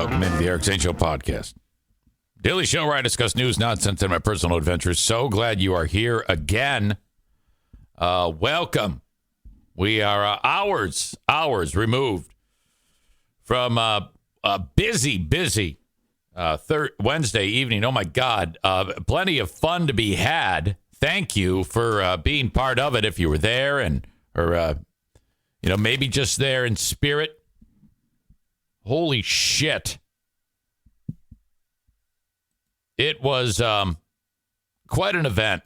Welcome into the Eric Zane Show Podcast. Daily show where I discuss news, nonsense, and my personal adventures. So glad you are here again. Welcome. We are hours removed from a busy Wednesday evening. Oh, my God. Plenty of fun to be had. Thank you for being part of it if you were there or maybe just there in spirit. Holy shit. It was quite an event.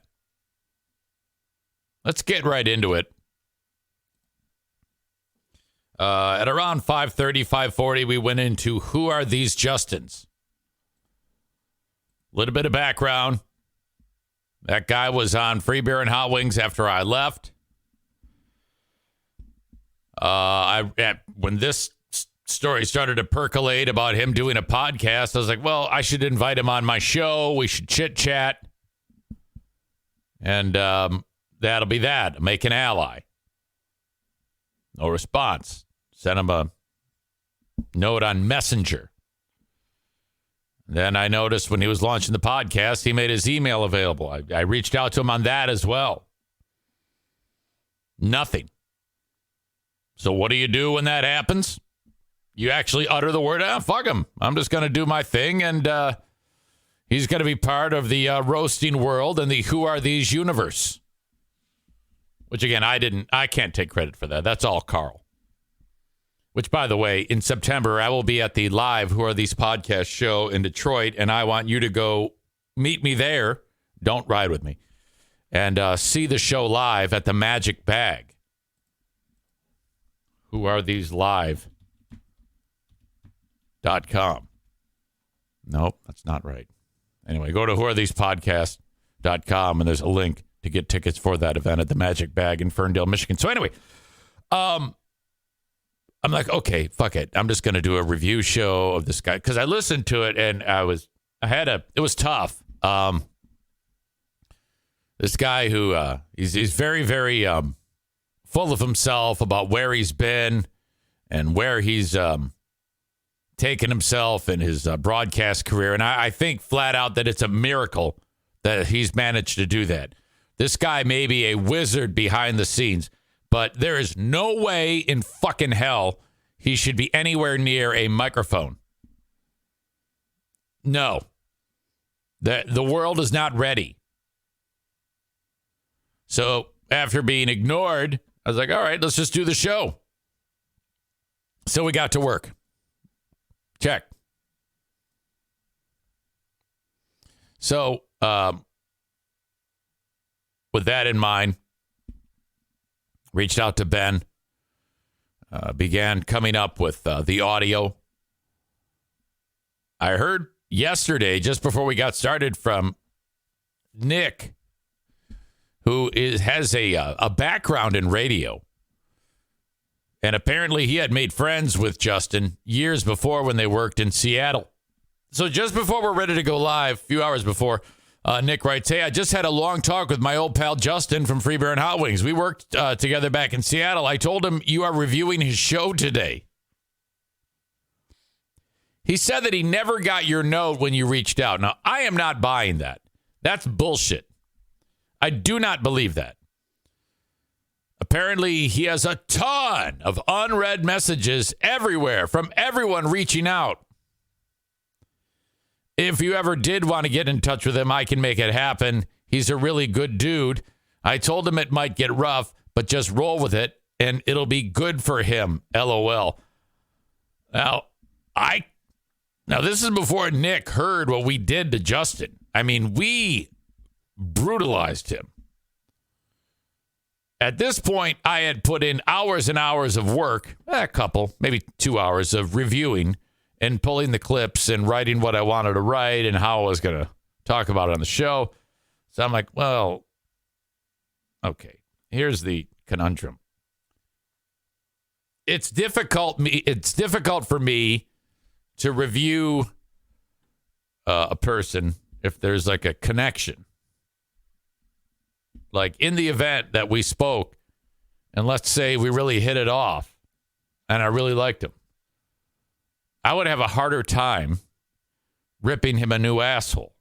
Let's get right into it. At around 5:30, 5:40, we went into Who Are These Justins? A little bit of background. That guy was on Free Beer and Hot Wings after I left. When this story started to percolate about him doing a podcast, I was like, well, I should invite him on my show. We should chit chat. And that'll be that. Make an ally. No response. Sent him a note on Messenger. Then I noticed when he was launching the podcast, he made his email available. I reached out to him on that as well. Nothing. So what do you do when that happens? You actually utter the word, fuck him. I'm just going to do my thing, and he's going to be part of the roasting world and the Who Are These universe. Which, again, I can't take credit for that. That's all Carl. Which, by the way, in September, I will be at the live Who Are These podcast show in Detroit, and I want you to go meet me there. Don't ride with me. And see the show live at the Magic Bag. Who Are These Live? .com. Nope, that's not right. Anyway, go to whoarethespodcast.com and there's a link to get tickets for that event at the Magic Bag in Ferndale, Michigan. So anyway, I'm like, okay, fuck it. I'm just going to do a review show of this guy because I listened to it and it was tough. This guy who he's very, very full of himself about where he's been and where he's taken himself in his broadcast career. And I think flat out that it's a miracle that he's managed to do that. This guy may be a wizard behind the scenes, but there is no way in fucking hell he should be anywhere near a microphone. No. The world is not ready. So after being ignored, I was like, all right, let's just do the show. So we got to work. Check. So, with that in mind, reached out to Ben, began coming up with the audio. I heard yesterday, just before we got started, from Nick, who has a background in radio. And apparently he had made friends with Justin years before when they worked in Seattle. So just before we're ready to go live, a few hours before, Nick writes, hey, I just had a long talk with my old pal Justin from Free Beer and Hot Wings. We worked together back in Seattle. I told him you are reviewing his show today. He said that he never got your note when you reached out. Now, I am not buying that. That's bullshit. I do not believe that. Apparently, he has a ton of unread messages everywhere from everyone reaching out. If you ever did want to get in touch with him, I can make it happen. He's a really good dude. I told him it might get rough, but just roll with it, and it'll be good for him. LOL. Now this is before Nick heard what we did to Justin. I mean, we brutalized him. At this point, I had put in hours and hours of work, a couple, maybe 2 hours of reviewing and pulling the clips and writing what I wanted to write and how I was going to talk about it on the show. So I'm like, well, okay, here's the conundrum. It's difficult for me to review a person if there's like a connection. Like in the event that we spoke, and let's say we really hit it off, and I really liked him. I would have a harder time ripping him a new asshole.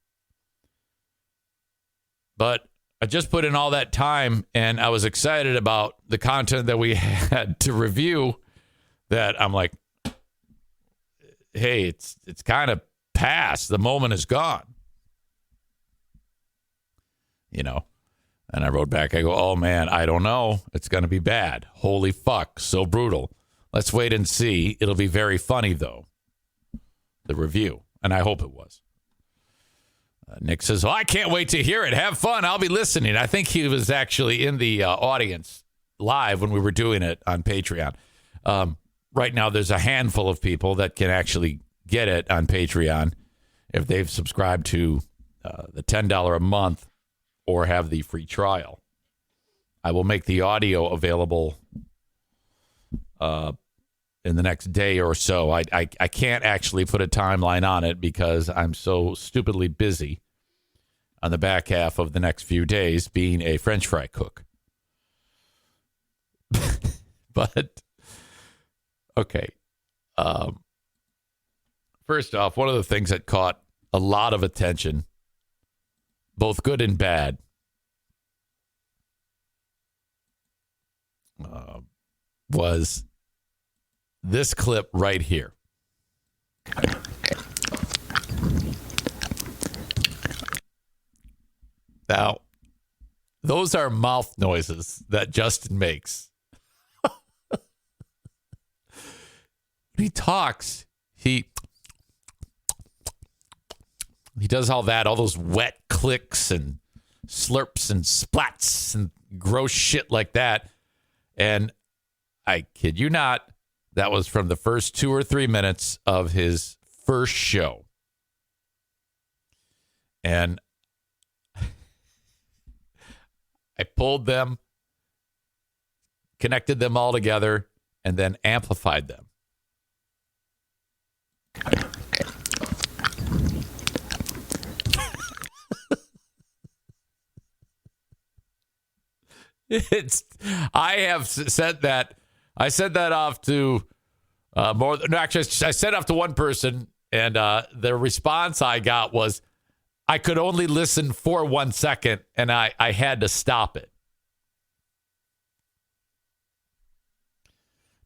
But I just put in all that time, and I was excited about the content that we had to review, that I'm like, hey, it's kind of past. The moment is gone. You know, and I wrote back, I go, oh man, I don't know. It's going to be bad. Holy fuck. So brutal. Let's wait and see. It'll be very funny, though, the review. And I hope it was. Nick says, oh, I can't wait to hear it. Have fun. I'll be listening. I think he was actually in the audience live when we were doing it on Patreon. Right now, there's a handful of people that can actually get it on Patreon if they've subscribed to the $10 a month or have the free trial. I will make the audio available in the next day or so. I can't actually put a timeline on it because I'm so stupidly busy on the back half of the next few days being a French fry cook. But, okay. First off, one of the things that caught a lot of attention, both good and bad, was this clip right here. Now, those are mouth noises that Justin makes. When he talks, he does all that, all those wet clicks and slurps and splats and gross shit like that. And I kid you not, that was from the first 2 or 3 minutes of his first show. And I pulled them, connected them all together, and then amplified them. I sent that off to more than, no, actually, I sent it off to one person, and the response I got was, I could only listen for 1 second, and I had to stop it.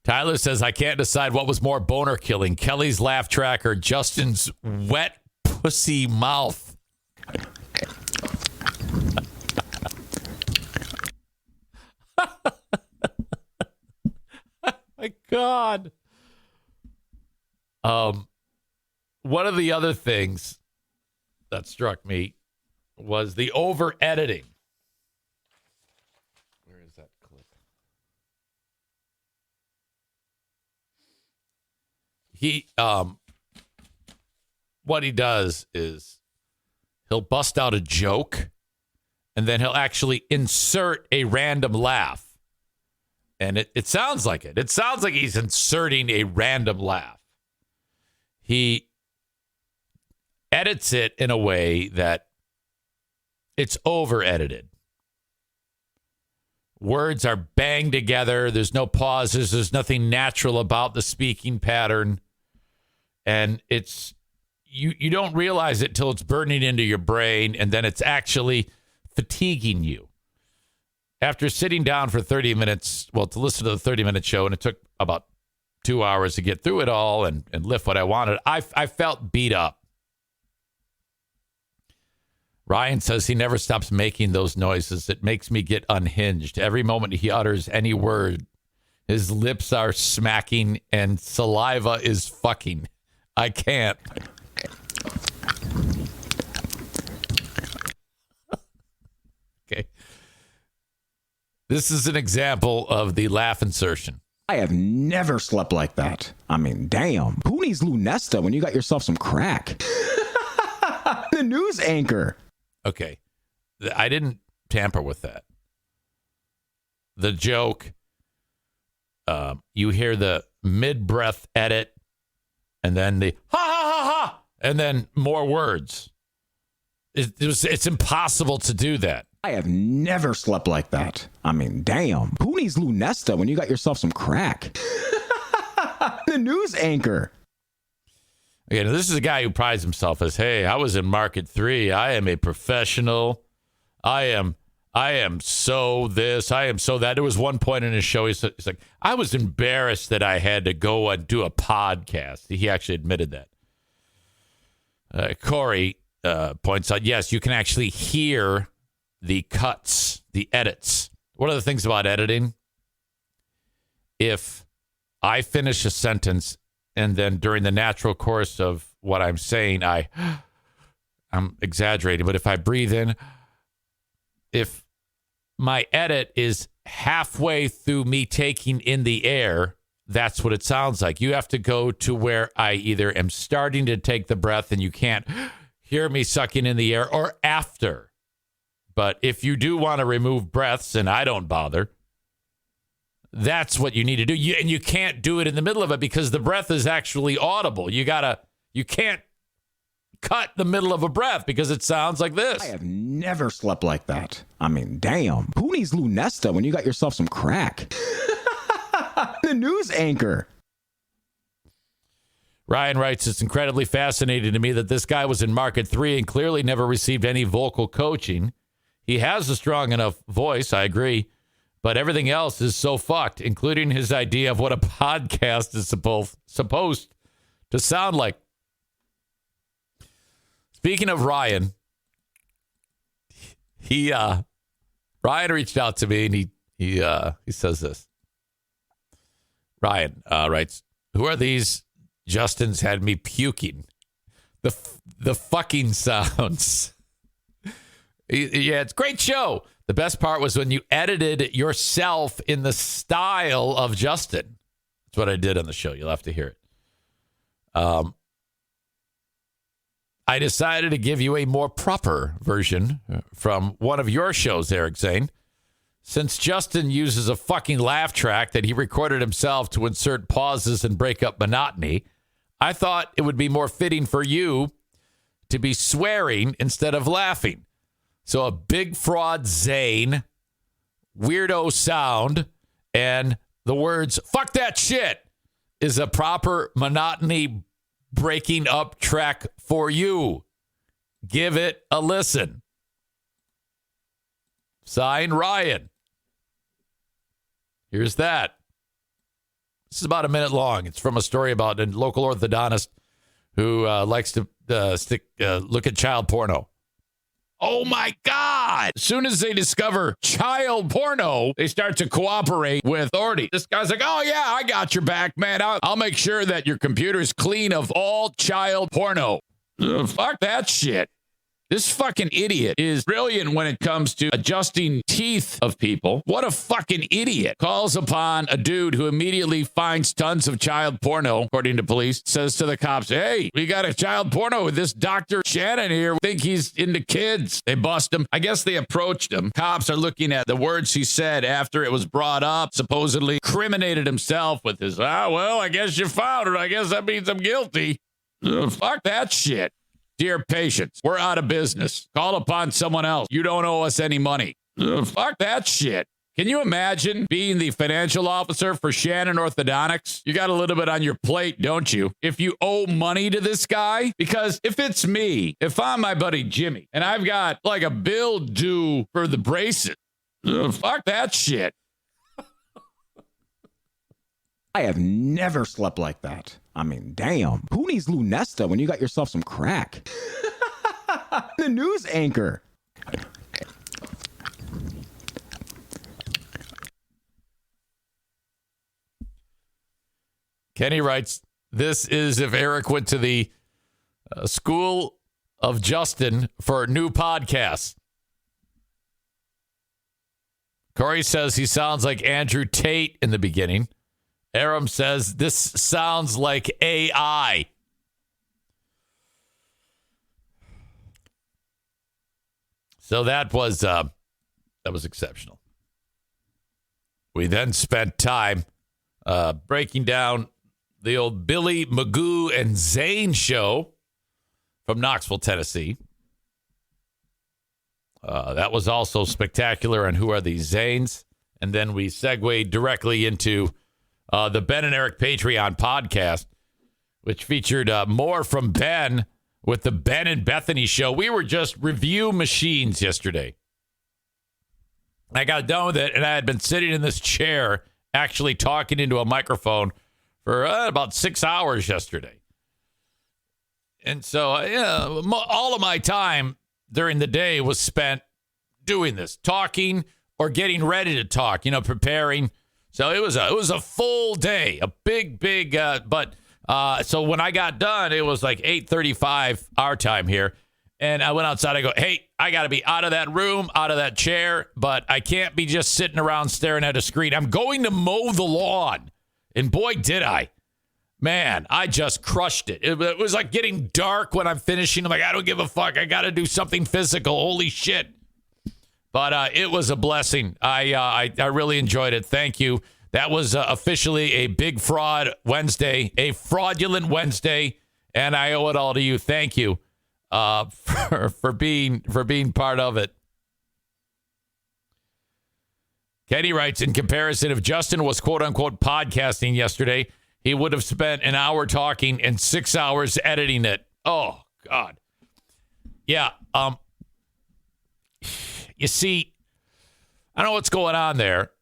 Tyler says, I can't decide what was more boner killing, Kelly's laugh track or Justin's wet pussy mouth. My God. One of the other things that struck me was the over editing. Where is that clip? What he does is he'll bust out a joke and then he'll actually insert a random laugh. And it sounds like it. It sounds like he's inserting a random laugh. He edits it in a way that it's over-edited. Words are banged together. There's no pauses. There's nothing natural about the speaking pattern. And it's you don't realize it till it's burning into your brain, and then it's actually fatiguing you. After sitting down for 30 minutes, to listen to the 30-minute show, and it took about 2 hours to get through it all and lift what I wanted, I felt beat up. Ryan says he never stops making those noises. It makes me get unhinged. Every moment he utters any word, his lips are smacking and saliva is fucking. I can't. Okay. This is an example of the laugh insertion. I have never slept like that. I mean, damn. Who needs Lunesta when you got yourself some crack? The news anchor. Okay. I didn't tamper with that. The joke, you hear the mid-breath edit, and then the ha, ha, ha, ha, and then more words. It's impossible to do that. I have never slept like that. I mean, damn. Who needs Lunesta when you got yourself some crack? The news anchor. Again, this is a guy who prides himself as, hey, I was in market 3. I am a professional. I am so this. I am so that. There was one point in his show, he's like, I was embarrassed that I had to go and do a podcast. He actually admitted that. Corey points out, yes, you can actually hear the cuts, the edits. One of the things about editing, if I finish a sentence and then during the natural course of what I'm saying, I'm exaggerating, but if I breathe in, if my edit is halfway through me taking in the air, that's what it sounds like. You have to go to where I either am starting to take the breath and you can't hear me sucking in the air, or after. But if you do want to remove breaths, and I don't bother, that's what you need to do. And you can't do it in the middle of it because the breath is actually audible. You can't cut the middle of a breath because it sounds like this. I have never slept like that. I mean, damn. Who needs Lunesta when you got yourself some crack? The news anchor. Ryan writes, it's incredibly fascinating to me that this guy was in market 3 and clearly never received any vocal coaching. He has a strong enough voice, I agree, but everything else is so fucked, including his idea of what a podcast is supposed to sound like. Speaking of Ryan, Ryan reached out to me and he says this. Ryan writes, who are these? Justin's had me puking. The fucking sounds. Yeah, it's a great show. The best part was when you edited yourself in the style of Justin. That's what I did on the show. You'll have to hear it. I decided to give you a more proper version from one of your shows, Eric Zane. Since Justin uses a fucking laugh track that he recorded himself to insert pauses and break up monotony, I thought it would be more fitting for you to be swearing instead of laughing. So a big fraud Zane, weirdo sound, and the words, fuck that shit, is a proper monotony breaking up track for you. Give it a listen. Sign Ryan. Here's that. This is about a minute long. It's from a story about a local orthodontist who likes to look at child porno. Oh, my God. As soon as they discover child porno, they start to cooperate with authority. This guy's like, oh, yeah, I got your back, man. I'll make sure that your computer's clean of all child porno. Fuck that shit. This fucking idiot is brilliant when it comes to adjusting teeth of people. What a fucking idiot. Calls upon a dude who immediately finds tons of child porno, according to police, says to the cops, hey, we got a child porno with this Dr. Shannon here. We think he's into kids. They bust him. I guess they approached him. Cops are looking at the words he said after it was brought up, supposedly incriminated himself with his, well, I guess you found it. I guess that means I'm guilty. Fuck that shit. Dear patients, we're out of business. Call upon someone else. You don't owe us any money. Fuck that shit. Can you imagine being the financial officer for Shannon Orthodontics? You got a little bit on your plate, don't you? If you owe money to this guy? Because if it's me, if I'm my buddy Jimmy, and I've got like a bill due for the braces, fuck that shit. I have never slept like that. I mean, damn. Who needs Lunesta when you got yourself some crack? The news anchor. Kenny writes, this is if Eric went to the school of Justin for new podcasts. Corey says he sounds like Andrew Tate in the beginning. Aram says, this sounds like AI. So that was exceptional. We then spent time breaking down the old Billy, Magoo, and Zane show from Knoxville, Tennessee. That was also spectacular. And who are these Zanes? And then we segued directly into the Ben and Eric Patreon podcast which featured more from Ben with the Ben and Bethany show. We were just review machines yesterday. I got done with it, and I had been sitting in this chair actually talking into a microphone for about 6 hours yesterday. And so all of my time during the day was spent doing this, talking or getting ready to talk, preparing. So it was a full day, a big, so when I got done, it was like 8:35 our time here. And I went outside. I go, hey, I got to be out of that room, out of that chair, but I can't be just sitting around staring at a screen. I'm going to mow the lawn. And boy, did I. Man, I just crushed it. It was like getting dark when I'm finishing. I'm like, I don't give a fuck. I got to do something physical. Holy shit. But it was a blessing. I really enjoyed it. Thank you. That was officially a big fraud Wednesday, a fraudulent Wednesday, and I owe it all to you. Thank you. For being part of it. Kenny writes, in comparison, if Justin was quote unquote podcasting yesterday, he would have spent an hour talking and 6 hours editing it. Oh God. Yeah. You see, I don't know what's going on there.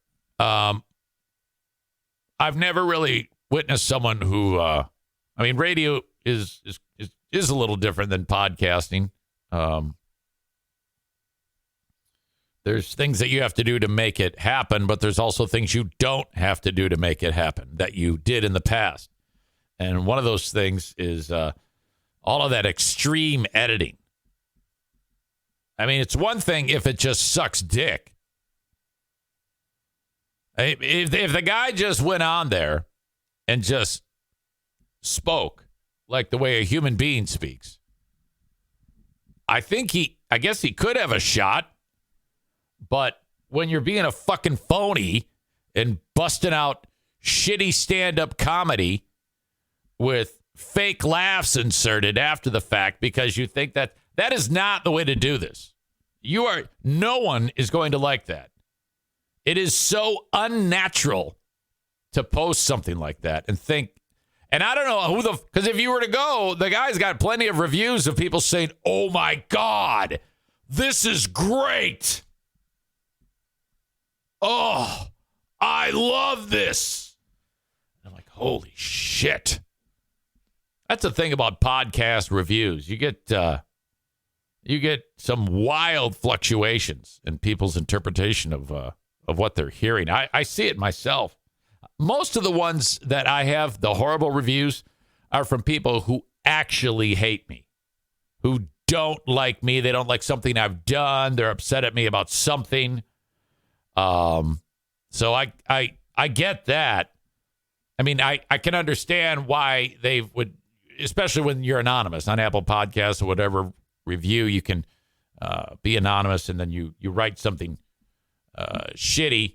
I've never really witnessed someone who, radio is a little different than podcasting. There's things that you have to do to make it happen, but there's also things you don't have to do to make it happen that you did in the past. And one of those things is all of that extreme editing. I mean, it's one thing if it just sucks dick. If the guy just went on there and just spoke like the way a human being speaks, I guess he could have a shot. But when you're being a fucking phony and busting out shitty stand-up comedy with fake laughs inserted after the fact because you think that is not the way to do this. No one is going to like that. It is so unnatural to post something like that and think, and I don't know because if you were to go, the guy's got plenty of reviews of people saying, oh my God, this is great. Oh, I love this. I'm like, holy shit. That's the thing about podcast reviews. You get some wild fluctuations in people's interpretation of what they're hearing. I see it myself. Most of the ones that I have, the horrible reviews, are from people who actually hate me, who don't like me. They don't like something I've done. They're upset at me about something. So I get that. I mean, I can understand why they would, especially when you're anonymous on Apple Podcasts or whatever review, you can be anonymous and then you write something shitty.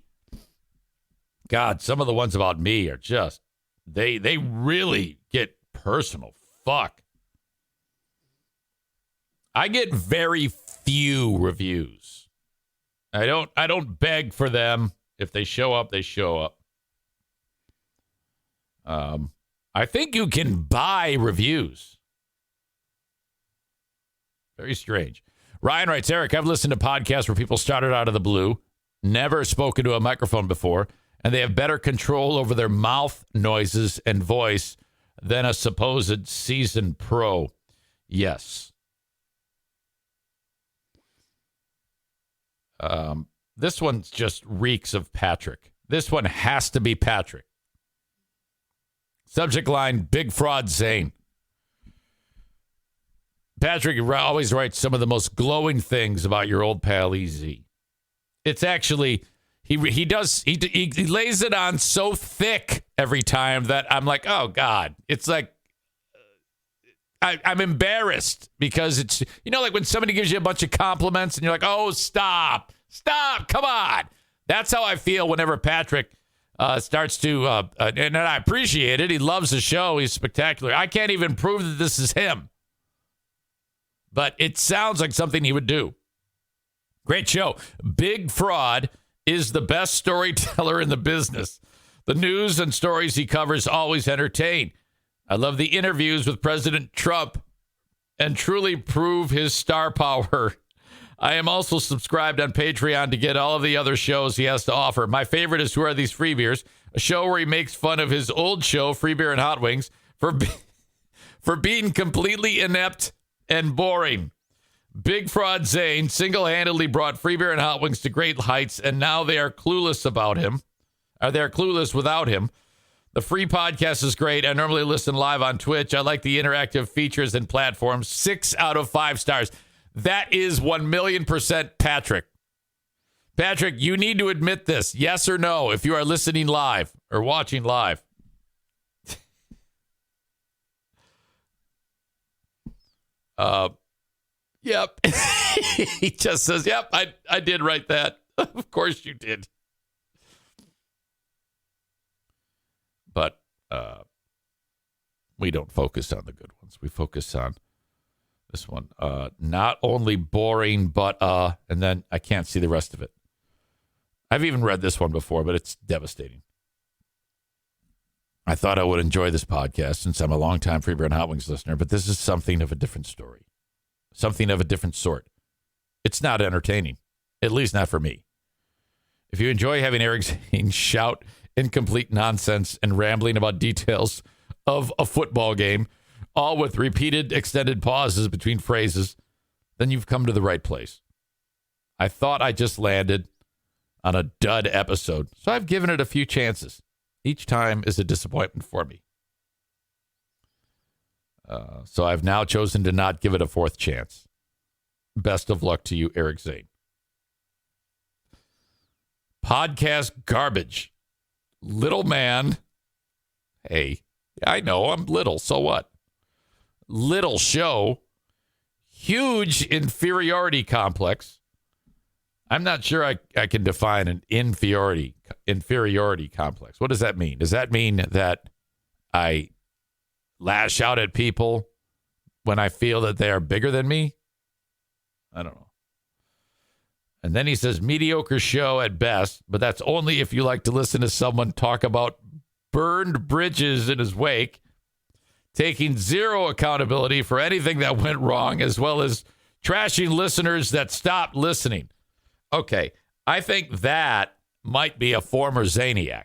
God, some of the ones about me are just, they really get personal. Fuck. I get very few reviews. I don't beg for them. If they show up, they show up. I think you can buy reviews. Very strange. Ryan writes, Eric, I've listened to podcasts where people started out of the blue, never spoken to a microphone before, and they have better control over their mouth noises and voice than a supposed seasoned pro. Yes. This one just reeks of Patrick. This one has to be Patrick. Subject line, Big Fraud Zane. Patrick always writes some of the most glowing things about your old pal EZ. It's actually, he lays it on so thick every time that I'm like, oh God. It's like, I'm embarrassed because it's, like when somebody gives you a bunch of compliments and you're like, oh, stop, come on. That's how I feel whenever Patrick starts to, and I appreciate it. He loves the show. He's spectacular. I can't even prove that this is him, but it sounds like something he would do. Great show. Big Fraud is the best storyteller in the business. The news and stories he covers always entertain. I love the interviews with President Trump and truly prove his star power. I am also subscribed on Patreon to get all of the other shows he has to offer. My favorite is Who Are These Free Beers, a show where he makes fun of his old show, Free Beer and Hot Wings, for being completely inept and boring. Big Fraud Zane single-handedly brought Free Beer and Hot Wings to great heights, and now they are clueless about him. They're clueless without him. The free podcast is great. I normally listen live on Twitch. I like the interactive features and platforms. 6 out of 5 stars. That is 1,000,000% Patrick. Patrick, you need to admit this. Yes or no, if you are listening live or watching live. Yep. He just says, yep, I did write that. Of course you did. But we don't focus on the good ones. We focus on this one. Not only boring, but and then I can't see the rest of it. I've even read this one before, but it's devastating. I thought I would enjoy this podcast since I'm a longtime Free Beer and Hot Wings listener, but this is something of a different story. Something of a different sort. It's not entertaining, at least not for me. If you enjoy having Eric Zane shout incomplete nonsense and rambling about details of a football game, all with repeated extended pauses between phrases, then you've come to the right place. I thought I just landed on a dud episode, so I've given it a few chances. Each time is a disappointment for me. So I've now chosen to not give it a 4th chance. Best of luck to you, Eric Zane. Podcast garbage. Little man. Hey, I know I'm little, so what? Little show. Huge inferiority complex. I'm not sure I can define an inferiority complex. What does that mean? Does that mean that I lash out at people when I feel that they are bigger than me? I don't know. And then he says mediocre show at best, but that's only if you like to listen to someone talk about burned bridges in his wake, taking zero accountability for anything that went wrong, as well as trashing listeners that stopped listening. Okay, I think that might be a former Zaniac.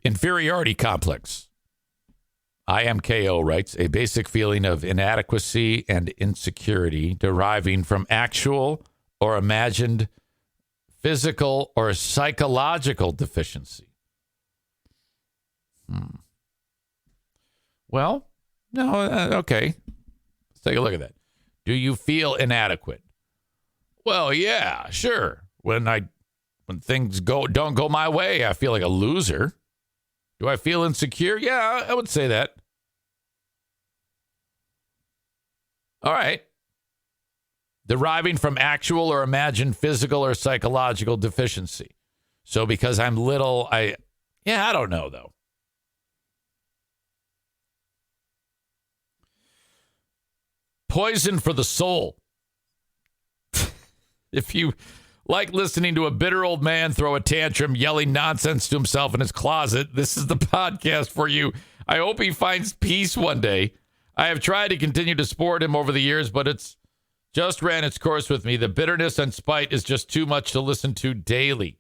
Inferiority complex. IMKO writes, a basic feeling of inadequacy and insecurity deriving from actual or imagined physical or psychological deficiency. Well, no, okay. Let's take a look at that. Do you feel inadequate? Well, yeah, sure. When things don't go my way, I feel like a loser. Do I feel insecure? Yeah, I would say that. All right. Deriving from actual or imagined physical or psychological deficiency. So because I'm little, I don't know, though. Poison for the soul. If you like listening to a bitter old man throw a tantrum, yelling nonsense to himself in his closet, this is the podcast for you. I hope he finds peace one day. I have tried to continue to support him over the years, but it's just ran its course with me. The bitterness and spite is just too much to listen to daily.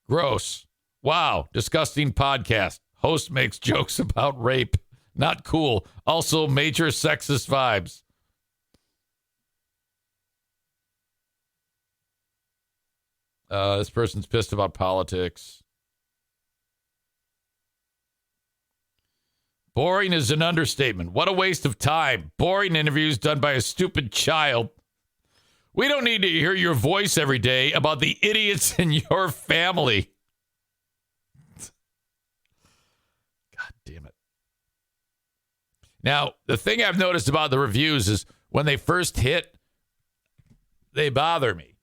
Gross. Wow. Disgusting podcast. Host makes jokes about rape. Not cool. Also, major sexist vibes. This person's pissed about politics. Boring is an understatement. What a waste of time. Boring interviews done by a stupid child. We don't need to hear your voice every day about the idiots in your family. God damn it. Now, the thing I've noticed about the reviews is when they first hit, they bother me.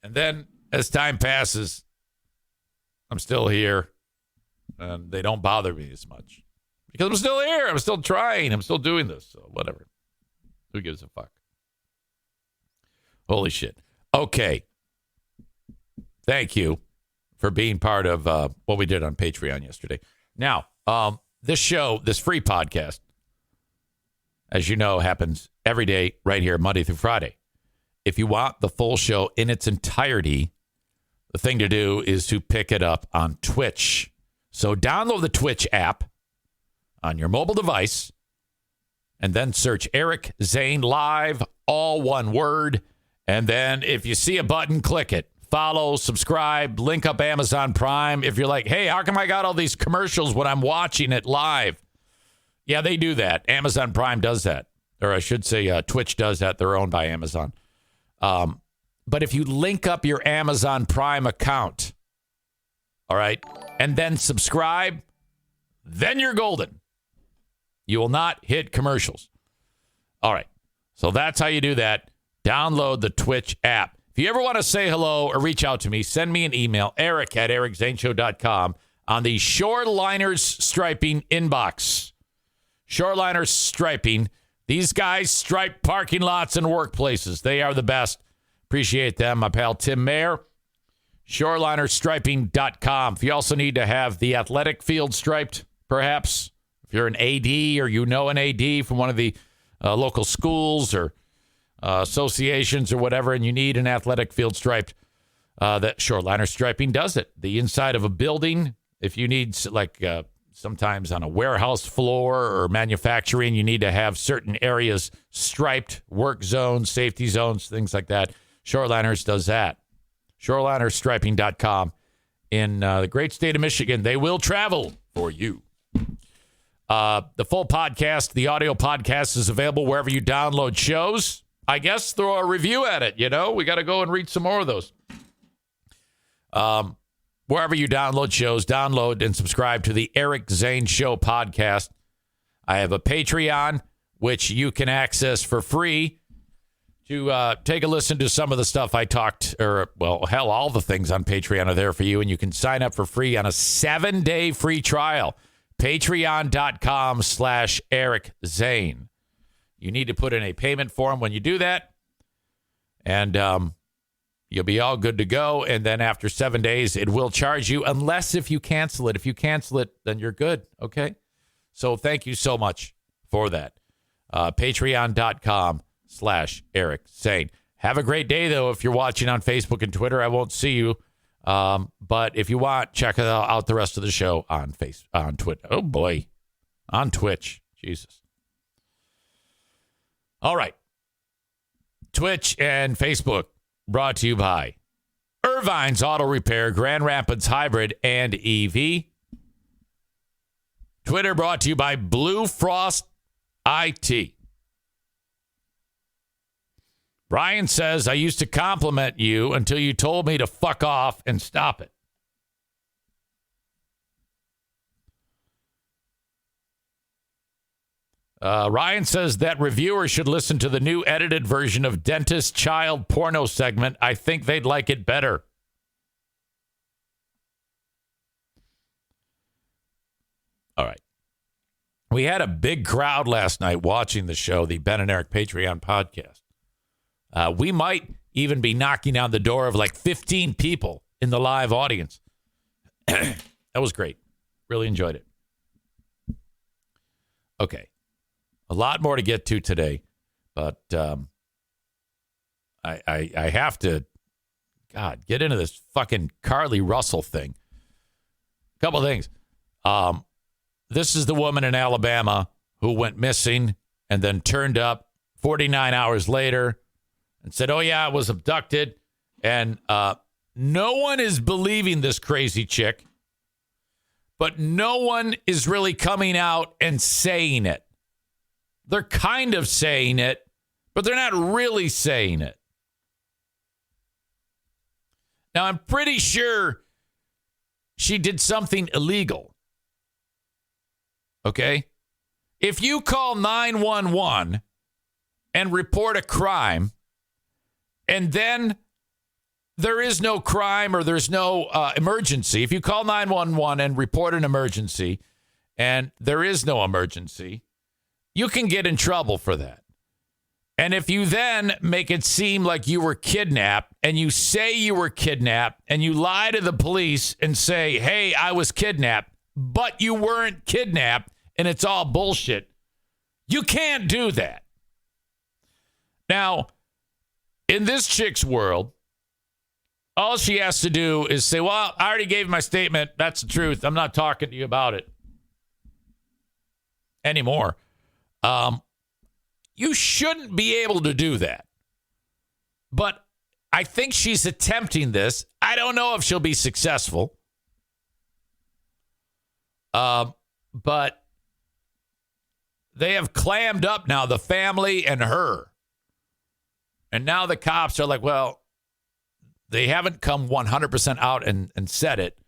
And then as time passes, I'm still here, and they don't bother me as much. Because I'm still here. I'm still trying. I'm still doing this. So whatever. Who gives a fuck? Holy shit. Okay. Thank you for being part of what we did on Patreon yesterday. Now, this show, this free podcast, as you know, happens every day right here, Monday through Friday. If you want the full show in its entirety, the thing to do is to pick it up on Twitch. So download the Twitch app on your mobile device and then search Eric Zane Live, all one word. And then if you see a button, click it. Follow, subscribe, link up Amazon Prime. If you're like, hey, how come I got all these commercials when I'm watching it live? Yeah, they do that. Amazon Prime does that. Or I should say Twitch does that. They're owned by Amazon. But if you link up your Amazon Prime account, all right, and then subscribe, then you're golden. You will not hit commercials. All right. So that's how you do that. Download the Twitch app. If you ever want to say hello or reach out to me, send me an email, eric@ericzaneshow.com, on the Shoreliners Striping inbox. Shoreliners Striping. These guys stripe parking lots and workplaces. They are the best. Appreciate them. My pal Tim Mayer. Shorelinerstriping.com. If you also need to have the athletic field striped, perhaps, if you're an AD or you know an AD from one of the local schools or associations or whatever, and you need an athletic field striped, that Shoreliner Striping does it. The inside of a building, if you need, like sometimes on a warehouse floor or manufacturing, you need to have certain areas striped, work zones, safety zones, things like that. Shoreliners does that. Shorelinerstriping.com in the great state of Michigan. They will travel for you. The full podcast, the audio podcast, is available wherever you download shows. I guess throw a review at it. You know, we got to go and read some more of those. Wherever you download shows, download and subscribe to the Eric Zane Show Podcast. I have a Patreon, which you can access for free to take a listen to some of the stuff I talked, or, well, hell, all the things on Patreon are there for you, and you can sign up for free on a 7-day free trial. Patreon.com/Eric Zane. You need to put in a payment form when you do that, and you'll be all good to go. And then after 7 days, it will charge you, unless if you cancel it. If you cancel it, then you're good, okay? So thank you so much for that. Patreon.com/Eric Zane. Have a great day, though. If you're watching on Facebook and Twitter, I won't see you. But if you want, check out the rest of the show on Twitter. Oh, boy. On Twitch. Jesus. All right. Twitch and Facebook brought to you by Irvine's Auto Repair, Grand Rapids Hybrid and EV. Twitter brought to you by Blue Frost IT. Brian says, I used to compliment you until you told me to fuck off and stop it. Ryan says that reviewer should listen to the new edited version of Dentist Child Porno segment. I think they'd like it better. All right. We had a big crowd last night watching the show, the Ben and Eric Patreon podcast. We might even be knocking on the door of like 15 people in the live audience. That was great. Really enjoyed it. Okay. A lot more to get to today, but I have to, get into this fucking Carly Russell thing. A couple of things. This is the woman in Alabama who went missing and then turned up 49 hours later and said, oh, yeah, I was abducted. And no one is believing this crazy chick, but no one is really coming out and saying it. They're kind of saying it, but they're not really saying it. Now, I'm pretty sure she did something illegal. Okay? If you call 911 and report a crime, and then there is no crime or there's no emergency, if you call 911 and report an emergency and there is no emergency, you can get in trouble for that. And if you then make it seem like you were kidnapped and you say you were kidnapped and you lie to the police and say, hey, I was kidnapped, but you weren't kidnapped and it's all bullshit, you can't do that. Now, in this chick's world, all she has to do is say, well, I already gave my statement. That's the truth. I'm not talking to you about it anymore. You shouldn't be able to do that. But I think she's attempting this. I don't know if she'll be successful. But they have clammed up now, the family and her. And now the cops are like, well, they haven't come 100% out and said it,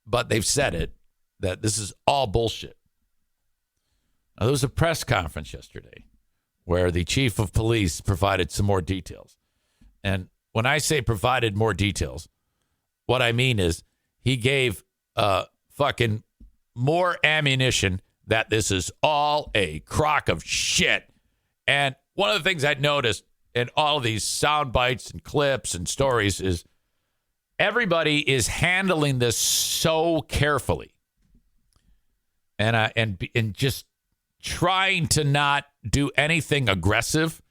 but they've said it, that this is all bullshit. Now, there was a press conference yesterday where the chief of police provided some more details. And when I say provided more details, what I mean is he gave fucking more ammunition that this is all a crock of shit. And one of the things I noticed in all of these sound bites and clips and stories is everybody is handling this so carefully and just trying to not do anything aggressive.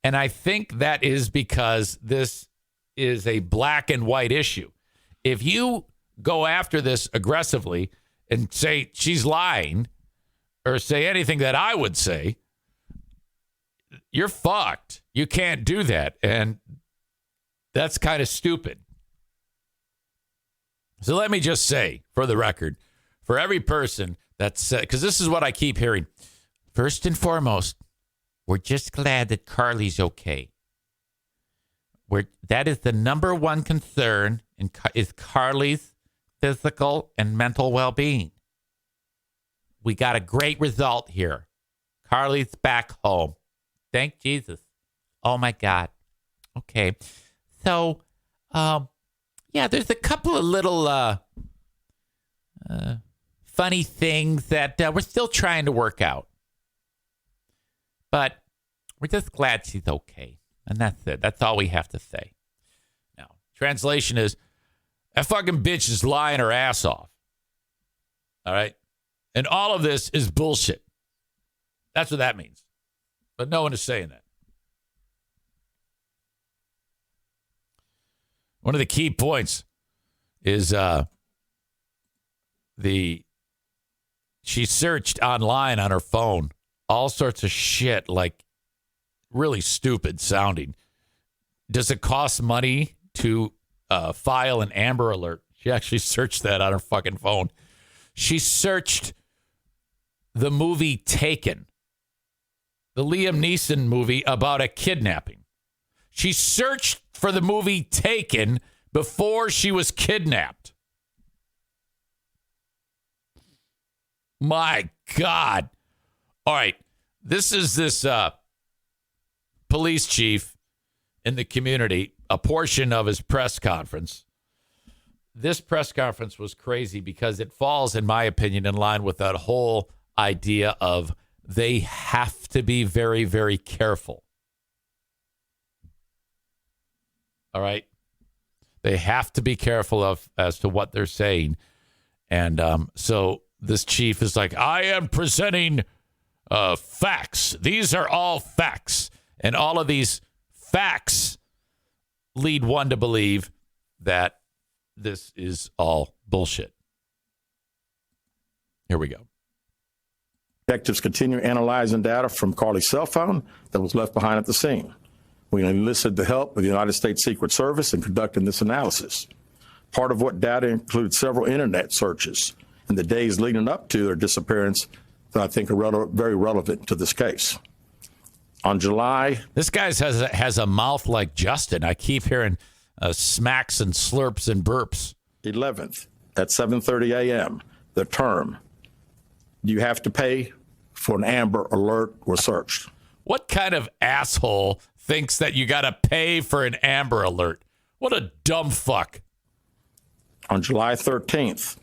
And I think that is because this is a black and white issue. If you go after this aggressively and say she's lying or say anything that I would say, you're fucked. You can't do that. And that's kind of stupid. So let me just say, for the record, for every person that's, because this is what I keep hearing. First and foremost, we're just glad that Carly's okay. That is the number one concern is Carly's physical and mental well-being. We got a great result here. Carly's back home. Thank Jesus. Oh, my God. Okay. So, there's a couple of little funny things that we're still trying to work out. But we're just glad she's okay. And that's it. That's all we have to say. Now, translation is, that fucking bitch is lying her ass off. All right? And all of this is bullshit. That's what that means. But no one is saying that. One of the key points is she searched online on her phone all sorts of shit, like really stupid sounding. Does it cost money to file an Amber Alert? She actually searched that on her fucking phone. She searched the movie Taken, the Liam Neeson movie about a kidnapping. She searched for the movie Taken before she was kidnapped. My God. All right. This is this police chief in the community, a portion of his press conference. This press conference was crazy because it falls, in my opinion, in line with that whole idea of they have to be very, very careful. All right. They have to be careful as to what they're saying. And so this chief is like, I am presenting facts. These are all facts. And all of these facts lead one to believe that this is all bullshit. Here we go. Detectives continue analyzing data from Carly's cell phone that was left behind at the scene. We enlisted the help of the United States Secret Service in conducting this analysis. Part of what data includes several internet searches in the days leading up to their disappearance that I think are very relevant to this case. On July... This guy has a mouth like Justin. I keep hearing smacks and slurps and burps. 11th at 7:30 a.m., the term, you have to pay for an Amber Alert was searched. What kind of asshole thinks that you got to pay for an Amber Alert? What a dumb fuck. On July 13th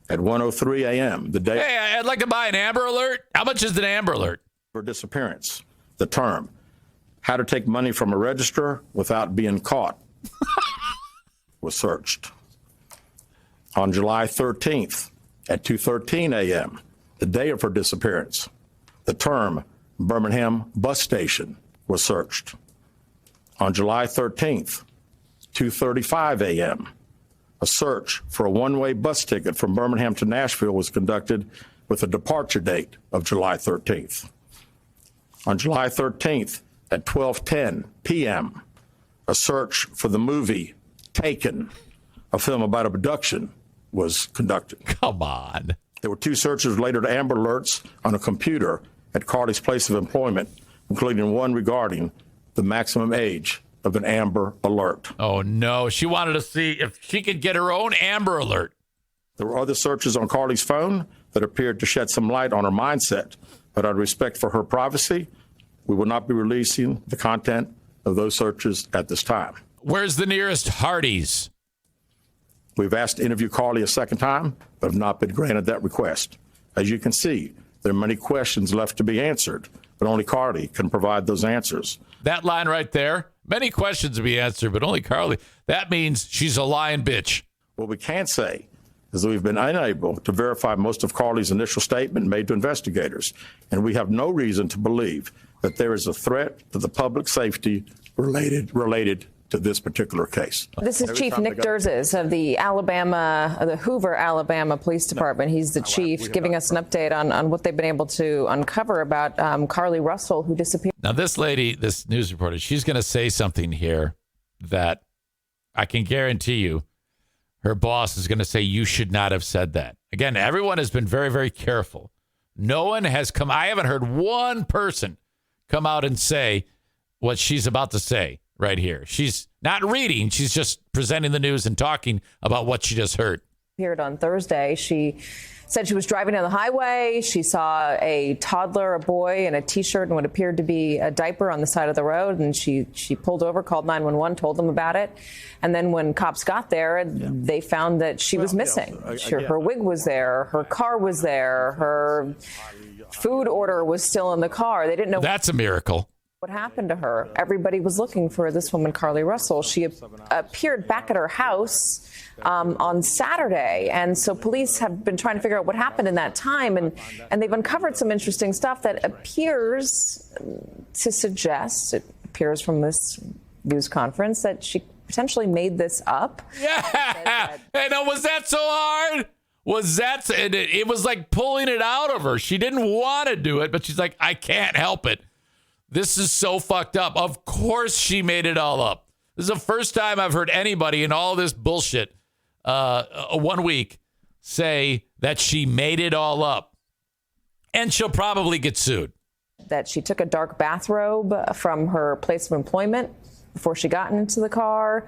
at 1:03 a.m., the day... Hey, I'd like to buy an Amber Alert. How much is an Amber Alert? For disappearance, the term, how to take money from a register without being caught was searched. On July 13th at 2:13 a.m., the day of her disappearance, the term Birmingham bus station was searched. On July 13th, 2:35 a.m., a search for a one-way bus ticket from Birmingham to Nashville was conducted with a departure date of July 13th. On July 13th at 12:10 p.m., a search for the movie Taken, a film about abduction, was conducted. Come on. There were 2 searches related to Amber Alerts on a computer at Carly's place of employment, including one regarding the maximum age of an Amber Alert. Oh, no. She wanted to see if she could get her own Amber Alert. There were other searches on Carly's phone that appeared to shed some light on her mindset, but out of respect for her privacy, we will not be releasing the content of those searches at this time. Where's the nearest Hardee's? We've asked to interview Carly a second time, but have not been granted that request. As you can see, there are many questions left to be answered, but only Carly can provide those answers. That line right there, many questions to be answered, but only Carly. That means she's a lying bitch. What we can say is that we've been unable to verify most of Carly's initial statement made to investigators, and we have no reason to believe that there is a threat to the public safety related to this particular case. This is Chief Nick Durzes of the Hoover, Alabama Police Department. He's the chief, giving us an update on what they've been able to uncover about Carly Russell, who disappeared. Now, this lady, this news reporter, she's going to say something here that I can guarantee you her boss is going to say, you should not have said that. Again, everyone has been very, very careful. No one has come. I haven't heard one person come out and say what she's about to say right here. She's not reading. She's just presenting the news and talking about what she just heard. Appeared on Thursday. She said she was driving down the highway. She saw a toddler, a boy, in a T-shirt and what appeared to be a diaper on the side of the road. And she pulled over, called 911, told them about it. And then when cops got there, they found that she was missing. Her wig was there. Her car was there. Her food order was still in the car. They didn't know. That's a miracle. What happened to her? Everybody was looking for this woman, Carly Russell. She appeared back at her house on Saturday. And so police have been trying to figure out what happened in that time. And they've uncovered some interesting stuff that appears to suggest, it appears from this news conference, that she potentially made this up. Yeah. And was that so hard? It was like pulling it out of her. She didn't want to do it, but she's like, I can't help it. This is so fucked up. Of course she made it all up. This is the first time I've heard anybody in all this bullshit 1 week say that she made it all up. And she'll probably get sued. That she took a dark bathrobe from her place of employment before she got into the car.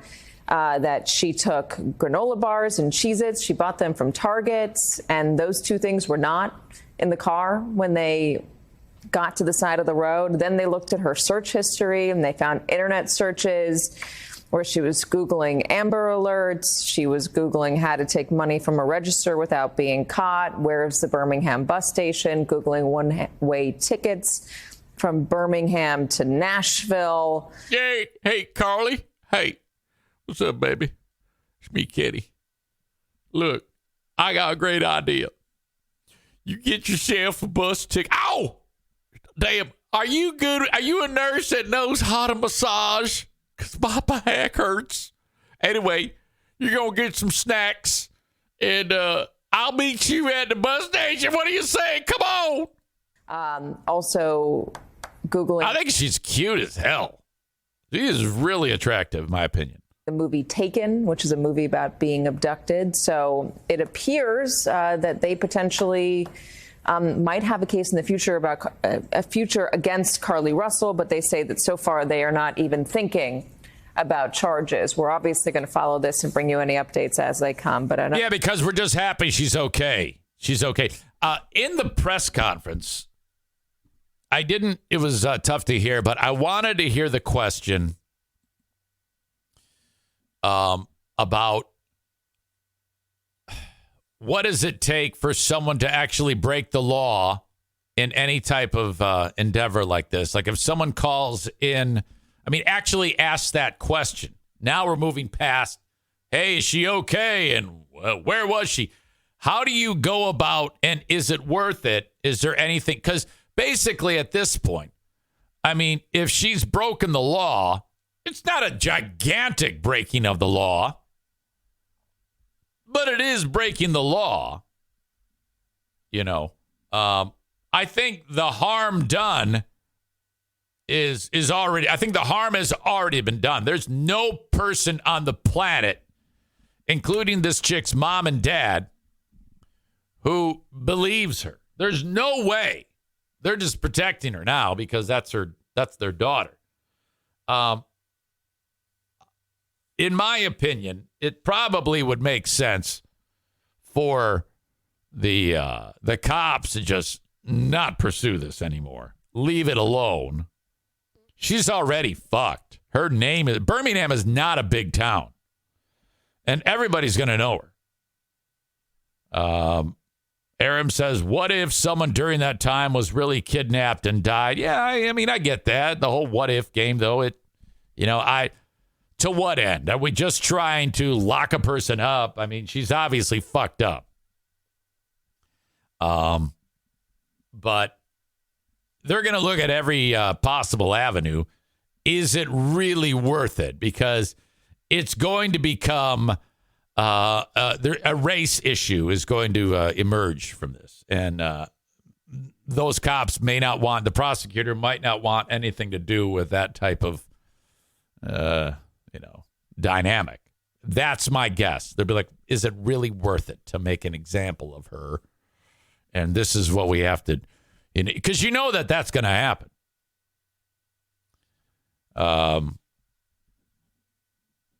That she took granola bars and Cheez-Its. She bought them from Target. And those 2 things were not in the car when they got to the side of the road. Then they looked at her search history and they found internet searches where she was Googling Amber Alerts. She was Googling how to take money from a register without being caught. Where's the Birmingham bus station? Googling one-way tickets from Birmingham to Nashville. Hey, Carly. Hey, what's up, baby? It's me, Kitty. Look, I got a great idea. You get yourself a bus ticket. Ow! Damn, are you good? Are you a nurse that knows how to massage? Because my back hurts. Anyway, you're going to get some snacks, and I'll meet you at the bus station. What do you say? Come on. Also, Googling. I think she's cute as hell. She is really attractive, in my opinion. The movie Taken, which is a movie about being abducted. So it appears that they potentially might have a case in the future about a future against Carly Russell, but they say that so far they are not even thinking about charges. We're obviously going to follow this and bring you any updates as they come. But I don't. Yeah, because we're just happy she's okay. She's okay. In the press conference, it was tough to hear, but I wanted to hear the question about what does it take for someone to actually break the law in any type of endeavor like this. Like if someone calls in, I mean, actually ask that question. Now we're moving past, hey, is she okay? And where was she? How do you go about, and is it worth it? Is there anything? Because basically at this point, I mean, if she's broken the law, it's not a gigantic breaking of the law, but it is breaking the law. You know, I think the harm done is already, I think the harm has already been done. There's no person on the planet, including this chick's mom and dad, who believes her. There's no way. They're just protecting her now because that's their daughter. In my opinion, it probably would make sense for the cops to just not pursue this anymore. Leave it alone. She's already fucked. Her name is, Birmingham is not a big town, and everybody's going to know her. Aram says, what if someone during that time was really kidnapped and died? Yeah, I mean, I get that. The whole what if game, though, to what end? Are we just trying to lock a person up? I mean, she's obviously fucked up. But they're going to look at every possible avenue. Is it really worth it? Because it's going to become a race issue is going to emerge from this. And those cops may not want, the prosecutor might not want anything to do with that type of, dynamic. That's my guess. They'll be like, is it really worth it to make an example of her? And this is what we have to, because you know that's going to happen.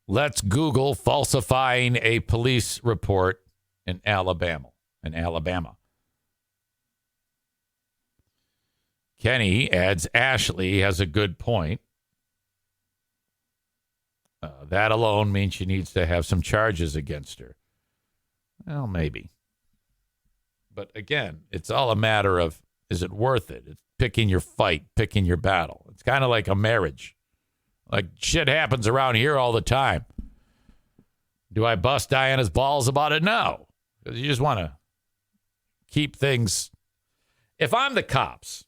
Let's Google falsifying a police report in Alabama. Kenny adds, Ashley has a good point. That alone means she needs to have some charges against her. Well, maybe. But again, it's all a matter of, is it worth it? It's picking your fight, picking your battle. It's kind of like a marriage. Like, shit happens around here all the time. Do I bust Diana's balls about it? No. Because you just want to keep things. If I'm the cops,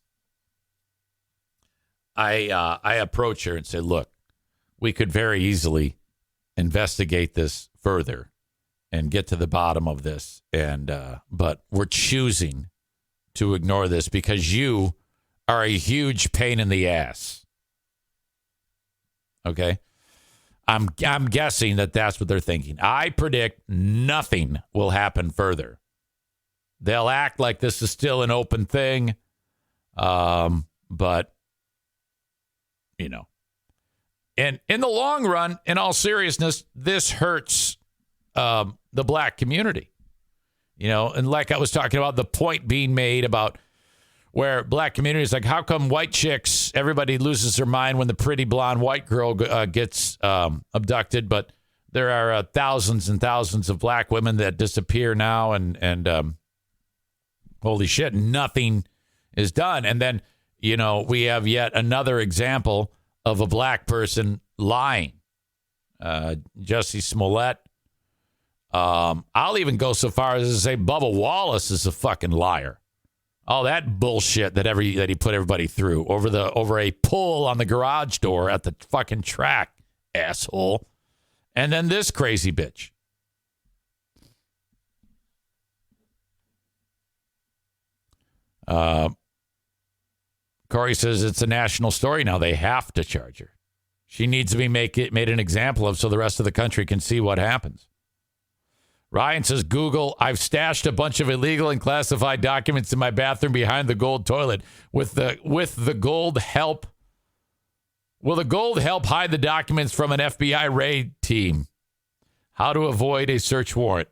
I approach her and say, look, we could very easily investigate this further and get to the bottom of this. But we're choosing to ignore this because you are a huge pain in the ass. Okay? I'm guessing that's what they're thinking. I predict nothing will happen further. They'll act like this is still an open thing. But, and in the long run, in all seriousness, this hurts the black community. And like I was talking about, the point being made about where black communities, like, how come white chicks, everybody loses their mind when the pretty blonde white girl gets abducted, but there are thousands and thousands of black women that disappear now, and holy shit, nothing is done. And then, we have yet another example of a black person lying. Jussie Smollett. I'll even go so far as to say Bubba Wallace is a fucking liar. All that bullshit that he put everybody through over a pull on the garage door at the fucking track, asshole. And then this crazy bitch. Corey says it's a national story now. They have to charge her. She needs to be made an example of so the rest of the country can see what happens. Ryan says, Google, I've stashed a bunch of illegal and classified documents in my bathroom behind the gold toilet. With the gold help. Will the gold help hide the documents from an FBI raid team? How to avoid a search warrant.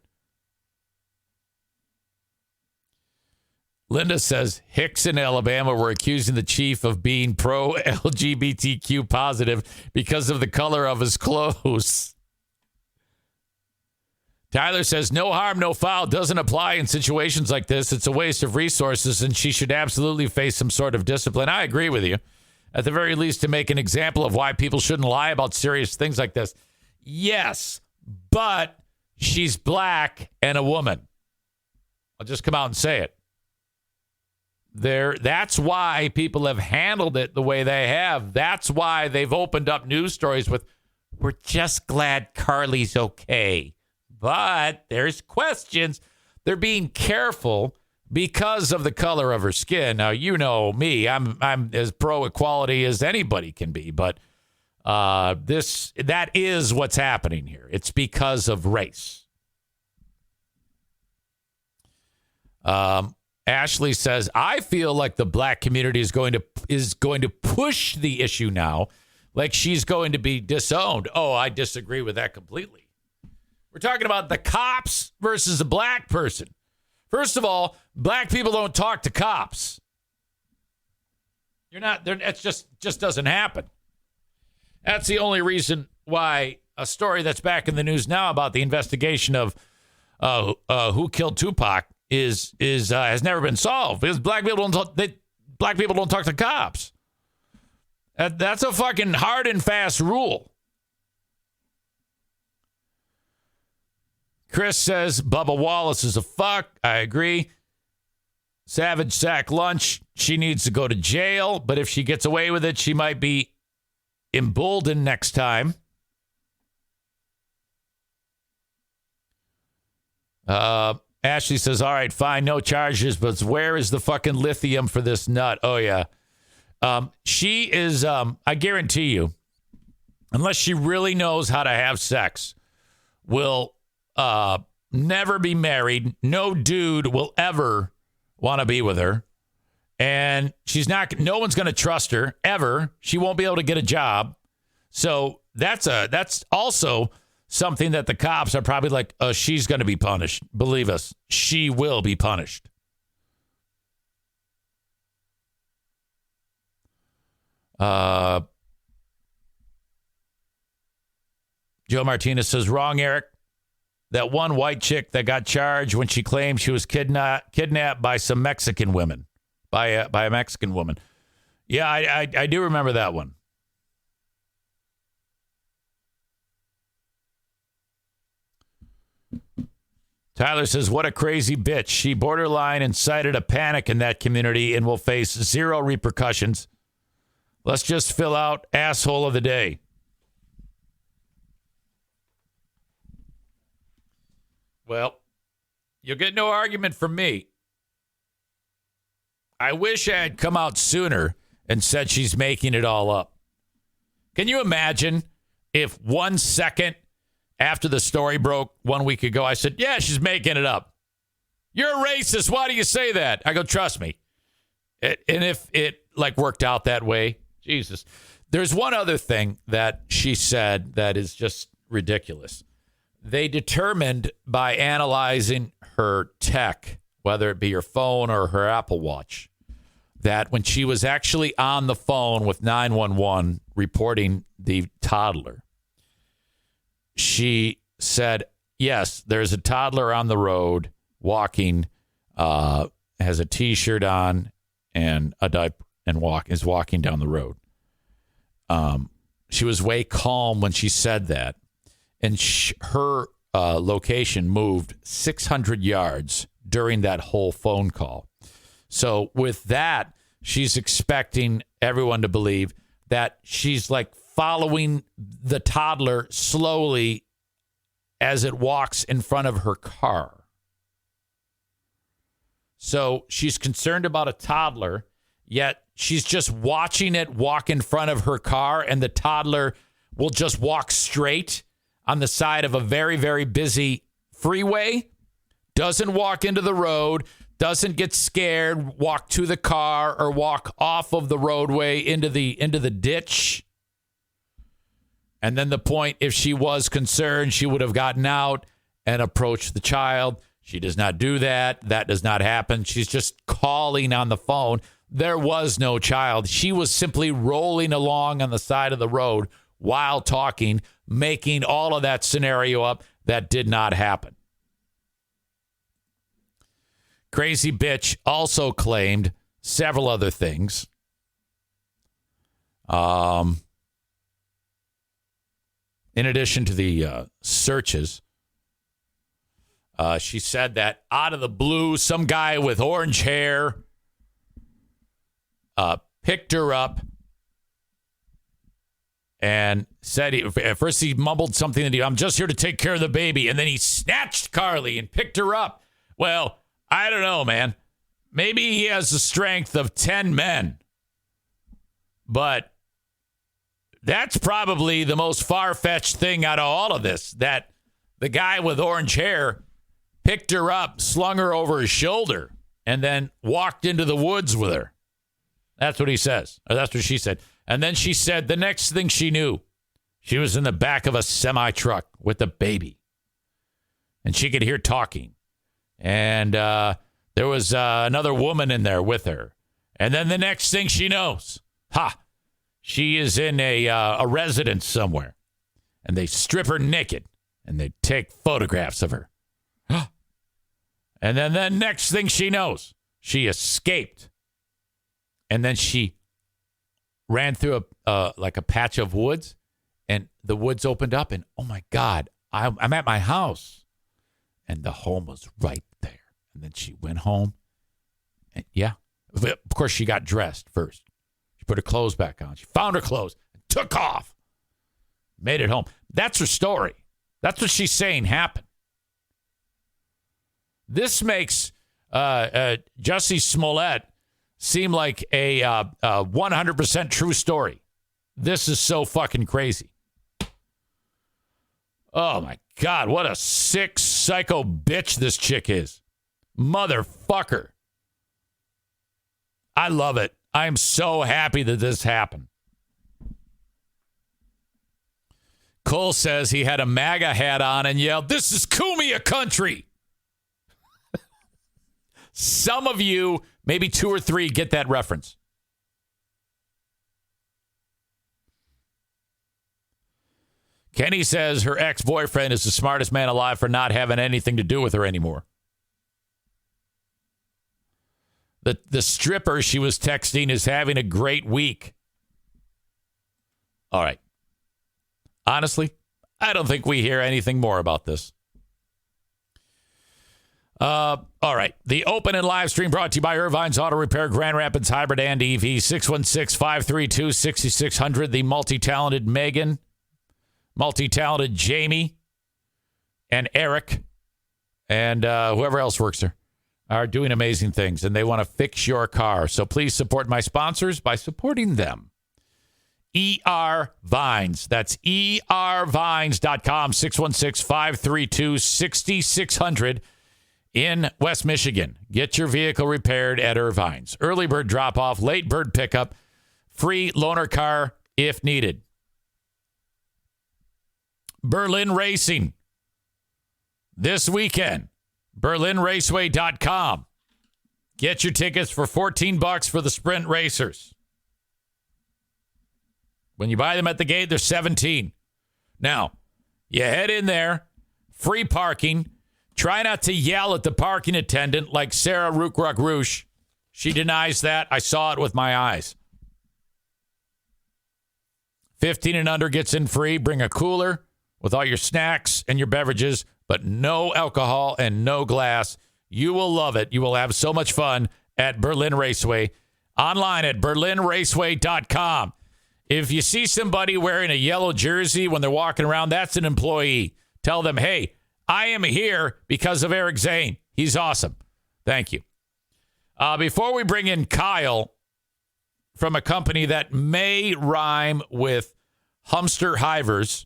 Linda says, Hicks in Alabama were accusing the chief of being pro-LGBTQ positive because of the color of his clothes. Tyler says, no harm, no foul doesn't apply in situations like this. It's a waste of resources, and she should absolutely face some sort of discipline. I agree with you. At the very least, to make an example of why people shouldn't lie about serious things like this. Yes, but she's black and a woman. I'll just come out and say it. That's why people have handled it the way they have. That's why they've opened up news stories with, we're just glad Carly's okay. But there's questions. They're being careful because of the color of her skin. Now, you know me. I'm as pro-equality as anybody can be. But that is what's happening here. It's because of race. Ashley says, I feel like the black community is going to push the issue now, like she's going to be disowned. Oh, I disagree with that completely. We're talking about the cops versus a black person. First of all, black people don't talk to cops. It just doesn't happen. That's the only reason why a story that's back in the news now about the investigation of who killed Tupac has never been solved, because black people don't talk to cops. That's a fucking hard and fast rule. Chris says Bubba Wallace is a fuck. I agree. Savage Sack Lunch, she needs to go to jail, but if she gets away with it, she might be emboldened next time. Ashley says, all right, fine, no charges, but where is the fucking lithium for this nut? Oh, yeah. She is, I guarantee you, unless she really knows how to have sex, will never be married. No dude will ever want to be with her. And no one's going to trust her ever. She won't be able to get a job. So that's also something that the cops are probably like, oh, she's going to be punished. Believe us, she will be punished. Joe Martinez says, wrong, Eric. That one white chick that got charged when she claimed she was kidnapped by some Mexican women, by a Mexican woman. Yeah, I do remember that one. Tyler says, what a crazy bitch. She borderline incited a panic in that community and will face zero repercussions. Let's just fill out asshole of the day. Well, you'll get no argument from me. I wish I had come out sooner and said she's making it all up. Can you imagine if 1 second after the story broke 1 week ago, I said, yeah, she's making it up. You're a racist. Why do you say that? I go, trust me. And if it worked out that way, Jesus. There's one other thing that she said that is just ridiculous. They determined by analyzing her tech, whether it be her phone or her Apple Watch, that when she was actually on the phone with 911 reporting the toddler, she said, yes, there's a toddler on the road walking, has a T-shirt on and a diaper and is walking down the road. She was way calm when she said that. And her location moved 600 yards during that whole phone call. So with that, she's expecting everyone to believe that she's following the toddler slowly as it walks in front of her car. So she's concerned about a toddler, yet she's just watching it walk in front of her car, and the toddler will just walk straight on the side of a very, very busy freeway, doesn't walk into the road, doesn't get scared, walk to the car or walk off of the roadway into the ditch. And then the point, if she was concerned, she would have gotten out and approached the child. She does not do that. That does not happen. She's just calling on the phone. There was no child. She was simply rolling along on the side of the road while talking, making all of that scenario up. That did not happen. Crazy bitch also claimed several other things. In addition to the searches, she said that out of the blue, some guy with orange hair picked her up and said, at first he mumbled something that I'm just here to take care of the baby. And then he snatched Carly and picked her up. Well, I don't know, man. Maybe he has the strength of 10 men. But that's probably the most far-fetched thing out of all of this, that the guy with orange hair picked her up, slung her over his shoulder, and then walked into the woods with her. That's what he says. Or that's what she said. And then she said the next thing she knew, she was in the back of a semi-truck with a baby. And she could hear talking. And there was another woman in there with her. And then the next thing she knows, she is in a residence somewhere. And they strip her naked. And they take photographs of her. And then the next thing she knows, she escaped. And then she ran through a patch of woods, and the woods opened up, and oh my God, I'm at my house, and the home was right there. And then she went home, and of course she got dressed first. She put her clothes back on. She found her clothes and took off, made it home. That's her story. That's what she's saying happened. This makes Jussie Smollett seem like a 100% true story. This is so fucking crazy. Oh, my God. What a sick, psycho bitch this chick is. Motherfucker. I love it. I'm so happy that this happened. Cole says he had a MAGA hat on and yelled, "This is Cumia country." Some of you, maybe 2 or 3, get that reference. Kenny says her ex-boyfriend is the smartest man alive for not having anything to do with her anymore. The stripper she was texting is having a great week. All right. Honestly, I don't think we hear anything more about this. All right. The open and live stream brought to you by Irvine's Auto Repair, Grand Rapids Hybrid and EV, 616-532-6600. The multi-talented Megan, multi-talented Jamie, and Eric, and whoever else works there are doing amazing things, and they want to fix your car. So please support my sponsors by supporting them. ER Vines. That's ervines.com, 616-532-6600. In West Michigan, get your vehicle repaired at Irvine's. Early bird drop-off, late bird pickup, free loaner car if needed. Berlin Racing. This weekend, berlinraceway.com. Get your tickets for $14 for the sprint racers. When you buy them at the gate, they're $17. Now, you head in there, free parking. Try not to yell at the parking attendant like Sarah Rook-Rock-Roosh. She denies that. I saw it with my eyes. 15 and under gets in free. Bring a cooler with all your snacks and your beverages, but no alcohol and no glass. You will love it. You will have so much fun at Berlin Raceway. Online at berlinraceway.com. If you see somebody wearing a yellow jersey when they're walking around, that's an employee. Tell them, hey, I am here because of Eric Zane. He's awesome. Thank you. Before we bring in Kyle from a company that may rhyme with Humpster Hivers,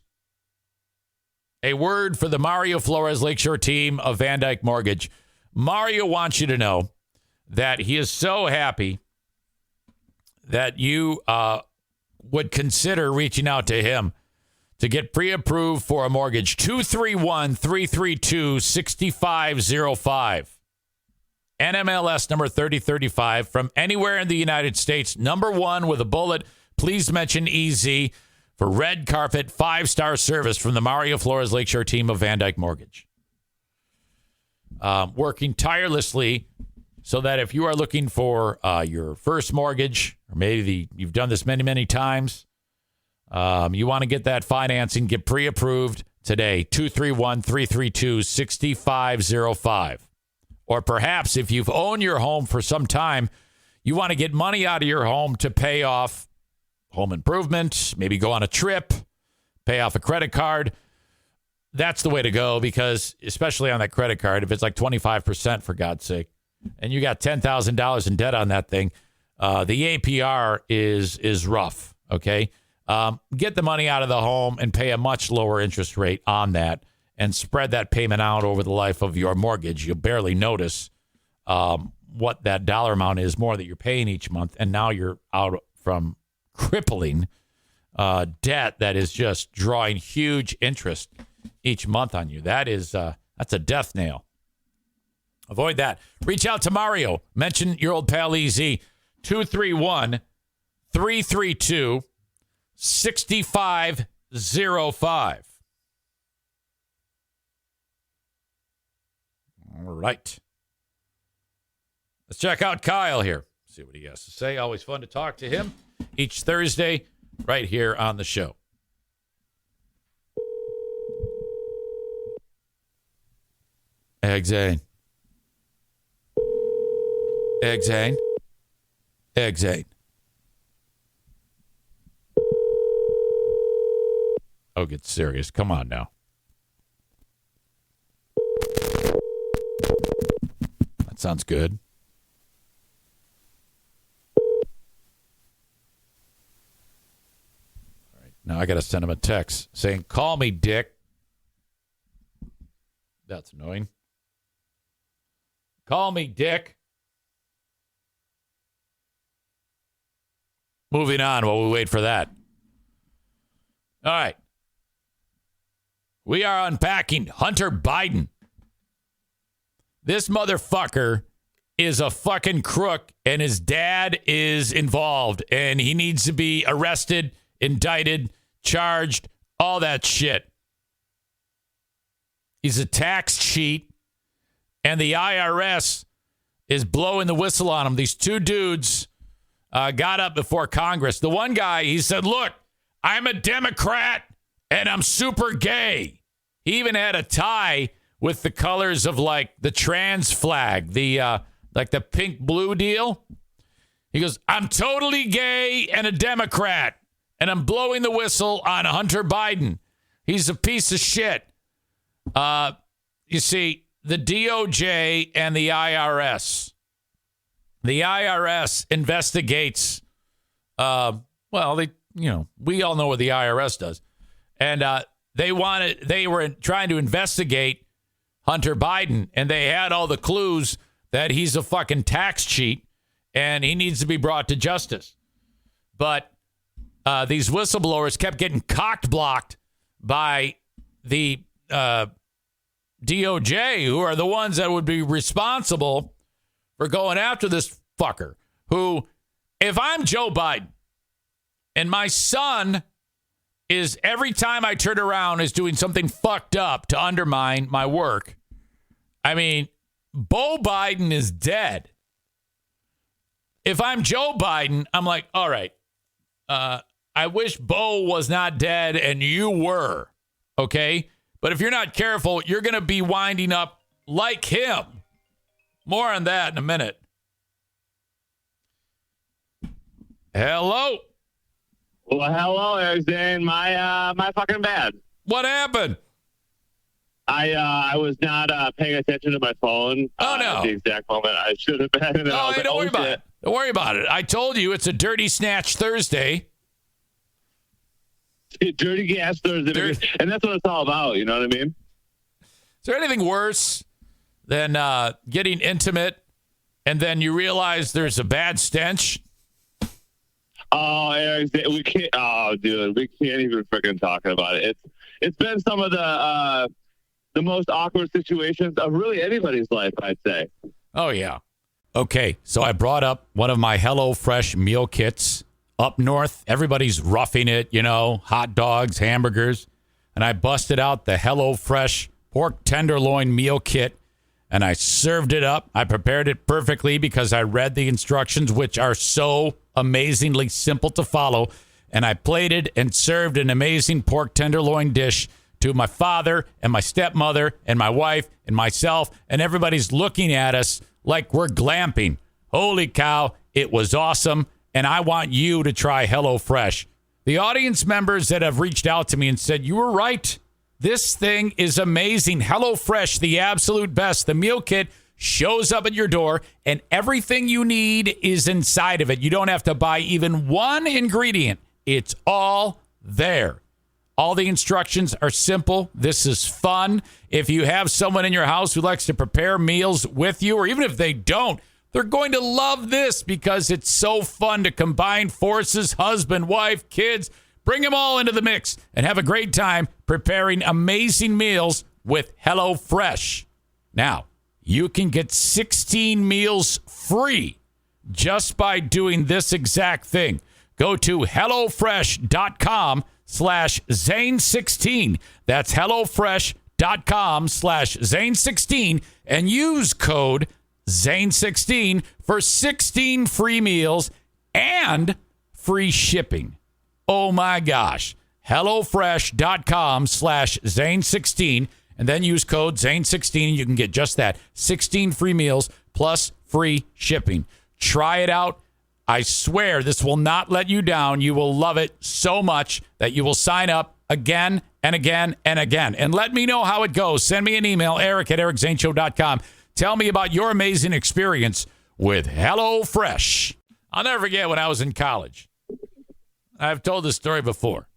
a word for the Mario Flores Lakeshore team of Van Dyke Mortgage. Mario wants you to know that he is so happy that you would consider reaching out to him to get pre-approved for a mortgage. 231-332-6505. NMLS number 3035 from anywhere in the United States. Number 1 with a bullet. Please mention EZ for red carpet 5-star service from the Mario Flores Lakeshore team of Van Dyke Mortgage. Working tirelessly so that if you are looking for your first mortgage, or maybe you've done this many, many times, you want to get that financing, get pre-approved today, 231-332-6505. Or perhaps if you've owned your home for some time, you want to get money out of your home to pay off home improvement, maybe go on a trip, pay off a credit card. That's the way to go, because especially on that credit card, if it's like 25%, for God's sake, and you got $10,000 in debt on that thing, the APR is rough, okay? Get the money out of the home and pay a much lower interest rate on that and spread that payment out over the life of your mortgage. You'll barely notice what that dollar amount is more that you're paying each month, and now you're out from crippling debt that is just drawing huge interest each month on you. That's a death nail. Avoid that. Reach out to Mario. Mention your old pal EZ. 231-332-6505. All right. Let's check out Kyle here. See what he has to say. Always fun to talk to him each Thursday right here on the show. Eric Zane. Eric Zane. Eric Zane. Oh, get serious. Come on now. That sounds good. All right. Now I got to send him a text saying, "Call me, Dick." That's annoying. Call me, Dick. Moving on while we wait for that. All right. We are unpacking Hunter Biden. This motherfucker is a fucking crook, and his dad is involved, and he needs to be arrested, indicted, charged, all that shit. He's a tax cheat. And the IRS is blowing the whistle on him. These two dudes got up before Congress. The one guy, he said, "Look, I'm a Democrat and I'm super gay." He even had a tie with the colors of like the trans flag, the like the pink blue deal. He goes, "I'm totally gay and a Democrat, and I'm blowing the whistle on Hunter Biden. He's a piece of shit." You see, the DOJ and the IRS. The IRS investigates. We all know what the IRS does, and they were trying to investigate Hunter Biden, and they had all the clues that he's a fucking tax cheat and he needs to be brought to justice. But these whistleblowers kept getting cock blocked by the DOJ, who are the ones that would be responsible for going after this fucker, who, if I'm Joe Biden and my son is, every time I turn around, is doing something fucked up to undermine my work. I mean, Beau Biden is dead. If I'm Joe Biden, I'm like, all right, I wish Beau was not dead and you were, okay? But if you're not careful, you're going to be winding up like him. More on that in a minute. Hello. Well, hello, Eric Zane. My fucking bad. What happened? I was not paying attention to my phone. Oh, no. At the exact moment I should have been. Oh, hey, don't worry about it. Don't worry about it. I told you it's a Dirty Snatch Thursday. Dirty Gas Thursday. And that's what it's all about. You know what I mean? Is there anything worse than getting intimate and then you realize there's a bad stench? Oh, Eric, we can't. Oh, dude, we can't even freaking talk about it. It's been some of the most awkward situations of really anybody's life, I'd say. Oh yeah. Okay, so I brought up one of my HelloFresh meal kits. Up north, everybody's roughing it, hot dogs, hamburgers, and I busted out the HelloFresh pork tenderloin meal kit, and I served it up. I prepared it perfectly because I read the instructions, which are so amazingly simple to follow. And I plated and served an amazing pork tenderloin dish to my father and my stepmother and my wife and myself. And everybody's looking at us like we're glamping. Holy cow, it was awesome. And I want you to try HelloFresh. The audience members that have reached out to me and said, you were right. This thing is amazing. HelloFresh, the absolute best. The meal kit shows up at your door, and everything you need is inside of it. You don't have to buy even one ingredient. It's all there. All the instructions are simple. This is fun. If you have someone in your house who likes to prepare meals with you, or even if they don't, they're going to love this because it's so fun to combine forces, husband, wife, kids. Bring them all into the mix and have a great time preparing amazing meals with HelloFresh. Now, you can get 16 meals free just by doing this exact thing. Go to HelloFresh.com/Zane16. That's HelloFresh.com/Zane16 and use code Zane16 for 16 free meals and free shipping. Oh my gosh. HelloFresh.com/Zane16 and then use code Zane16 and you can get just that. 16 free meals plus free shipping. Try it out. I swear this will not let you down. You will love it so much that you will sign up again and again and again. And let me know how it goes. Send me an email, Eric@ericzaneshow.com. Tell me about your amazing experience with HelloFresh. I'll never forget when I was in college. I've told this story before.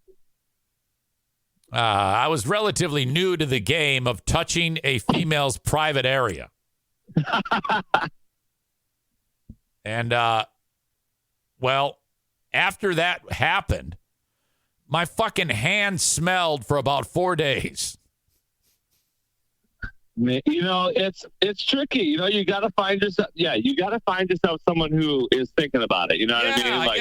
I was relatively new to the game of touching a female's private area. And, well, after that happened, my fucking hand smelled for about 4 days. You know, it's tricky. You know, you got to find yourself. Yeah, you got to find yourself someone who is thinking about it. You know what I mean? Like,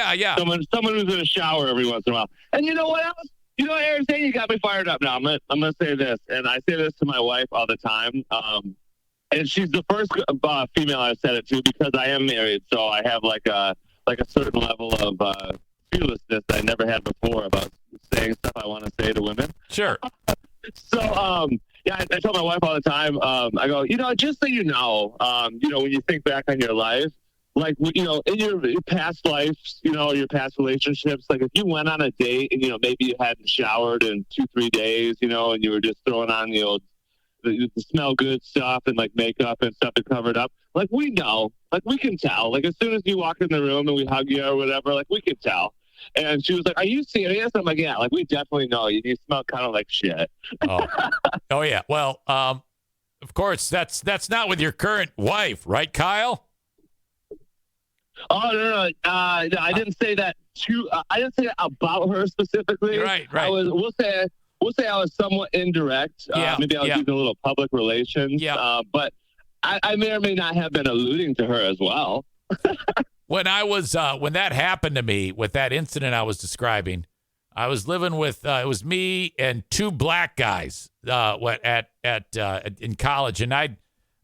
someone who's in a shower every once in a while. And you know what else? You know, Eric Zane, you got me fired up now. I'm gonna say this, and I say this to my wife all the time. And she's the first female I've said it to because I am married, so I have like a certain level of fearlessness that I never had before about saying stuff I want to say to women. Sure. So, yeah, I tell my wife all the time, I go, you know, just so you know, when you think back on your life, like, you know, in your past lives, you know, your past relationships, like if you went on a date and, you know, maybe you hadn't showered in 2-3 days, you know, and you were just throwing on the smell good stuff and like makeup and stuff to cover it up, like we know, like we can tell, like as soon as you walk in the room and we hug you or whatever, like we can tell. And she was like, are you serious? I'm like, yeah, like we definitely know you smell kind of like shit. Oh yeah. Well, of course that's not with your current wife, right, Kyle? Oh no, I didn't say that I didn't say that about her specifically. Right. We'll say I was somewhat indirect. Maybe I was using a little public relations. Yeah. But I may or may not have been alluding to her as well. When that happened to me with that incident I was describing, I was living with it was me and two black guys in college, and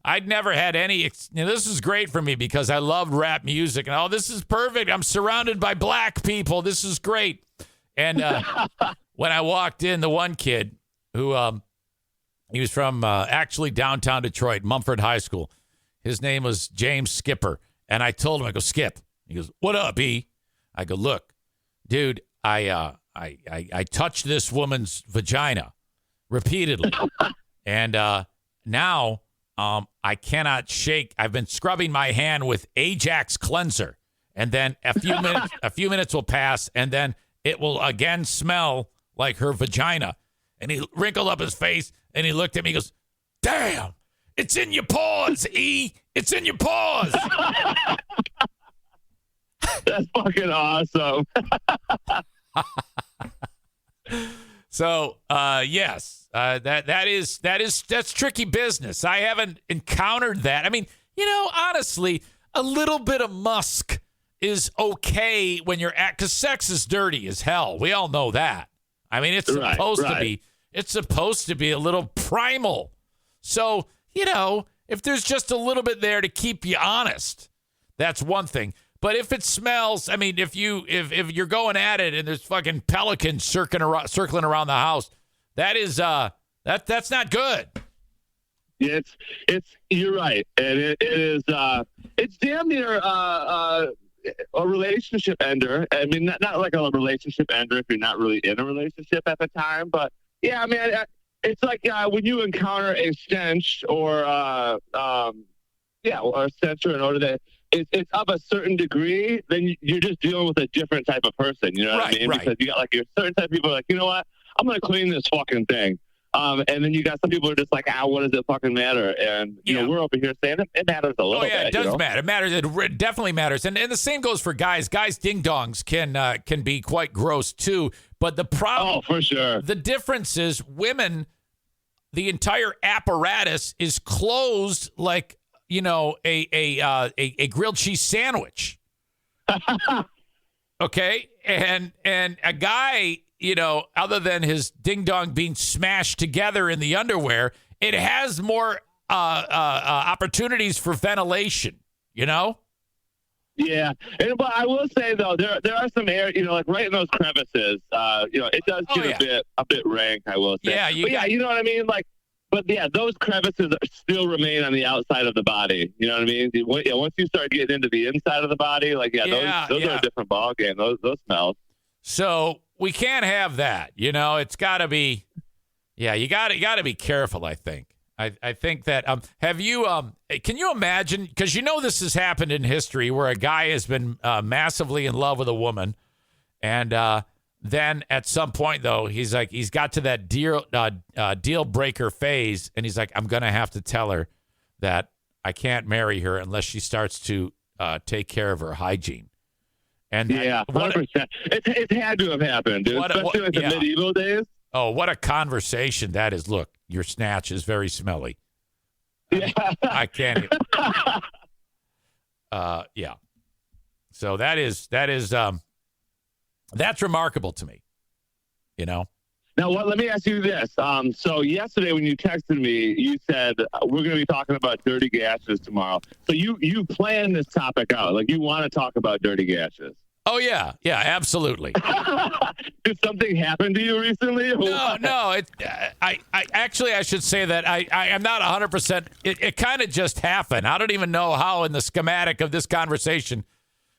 I'd never had any. This is great for me because I loved rap music, and this is perfect. I'm surrounded by black people. This is great. And when I walked in, the one kid who he was from actually downtown Detroit, Mumford High School. His name was James Skipper. And I told him, I go, Skip. He goes, what up, E? I go, look, dude, I touched this woman's vagina repeatedly. And now I cannot shake. I've been scrubbing my hand with Ajax cleanser. And then a few minutes will pass, and then it will again smell like her vagina. And he wrinkled up his face, and he looked at me, he goes, damn. It's in your paws, E. It's in your paws. That's fucking awesome. So, yes, that's tricky business. I haven't encountered that. I mean, you know, honestly, a little bit of musk is okay when you're because sex is dirty as hell. We all know that. I mean, it's supposed to be. It's supposed to be a little primal. So, you know, If there's just a little bit there to keep you honest, that's one thing. But if it smells, I mean, if you're going at it and there's fucking pelicans circling around the house, that is that's not good. It's you're right, and it is it's damn near a relationship ender. I mean, not like a relationship ender if you're not really in a relationship at the time, but yeah, I mean, it's like when you encounter a stench or a stench or an odor that it's of a certain degree, then you're just dealing with a different type of person. You know what I mean? Right. Because you got like your certain type of people are like, you know what, I'm gonna clean this fucking thing. And then you got some people who are just like, what does it fucking matter? And, you know, we're over here saying it matters a little bit. Oh, yeah, it does matter. It matters. It definitely matters. And the same goes for guys. Guys' ding-dongs can be quite gross, too. But the problem... Oh, for sure. The difference is women, the entire apparatus is closed like, you know, a grilled cheese sandwich. Okay? And a guy... You know, other than his ding-dong being smashed together in the underwear, it has more opportunities for ventilation, you know? Yeah. But I will say, though, there are some air, you know, like right in those crevices, you know, it does get a bit rank, I will say. Yeah, you know what I mean? Like, but yeah, those crevices still remain on the outside of the body. You know what I mean? Once you start getting into the inside of the body, like, those are a different ballgame, those smells. So... we can't have that. You know, it's got to be, you got to be careful, I think. I think that, have you, can you imagine, because you know this has happened in history where a guy has been massively in love with a woman, and then at some point, though, he's got to that deal breaker phase, and he's like, I'm going to have to tell her that I can't marry her unless she starts to take care of her hygiene. And 100%. It had to have happened, dude, especially like the medieval days. Oh, what a conversation that is. Look, your snatch is very smelly. Yeah. I can't even. Yeah. So that's remarkable to me, you know? Now, let me ask you this. So yesterday when you texted me, you said we're going to be talking about dirty gashes tomorrow. So you planned this topic out. Like, you want to talk about dirty gashes. Oh, yeah. Yeah, absolutely. Did something happen to you recently? No. I should say that I am not 100%. It kind of just happened. I don't even know how in the schematic of this conversation.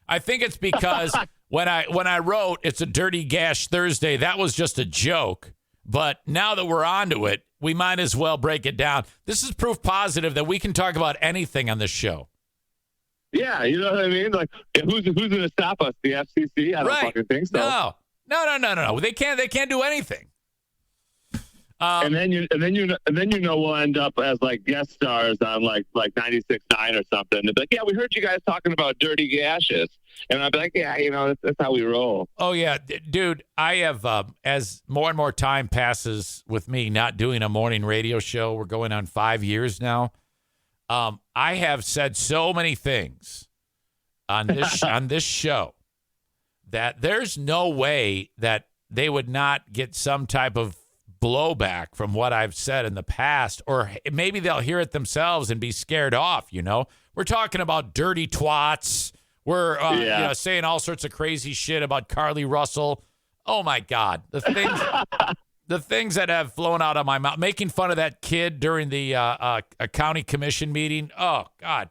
I think it's because... When I wrote it's a Dirty Gash Thursday, that was just a joke. But now that we're onto it, we might as well break it down. This is proof positive that we can talk about anything on this show. Yeah, you know what I mean? Like, who's going to stop us? The FCC? I don't fucking think so. No. They can't do anything. And then you know we'll end up as like guest stars on like 96.9 or something. They'll be like, yeah, we heard you guys talking about dirty gashes. And I'd be like, yeah, you know, that's how we roll. Oh, yeah. Dude, I have, as more and more time passes with me not doing a morning radio show, we're going on 5 years now. I have said so many things on this show that there's no way that they would not get some type of blowback from what I've said in the past, or maybe they'll hear it themselves and be scared off, you know? We're talking about dirty twats. We're saying all sorts of crazy shit about Carly Russell. Oh my God. The things that have flown out of my mouth, making fun of that kid during the a county commission meeting. Oh God.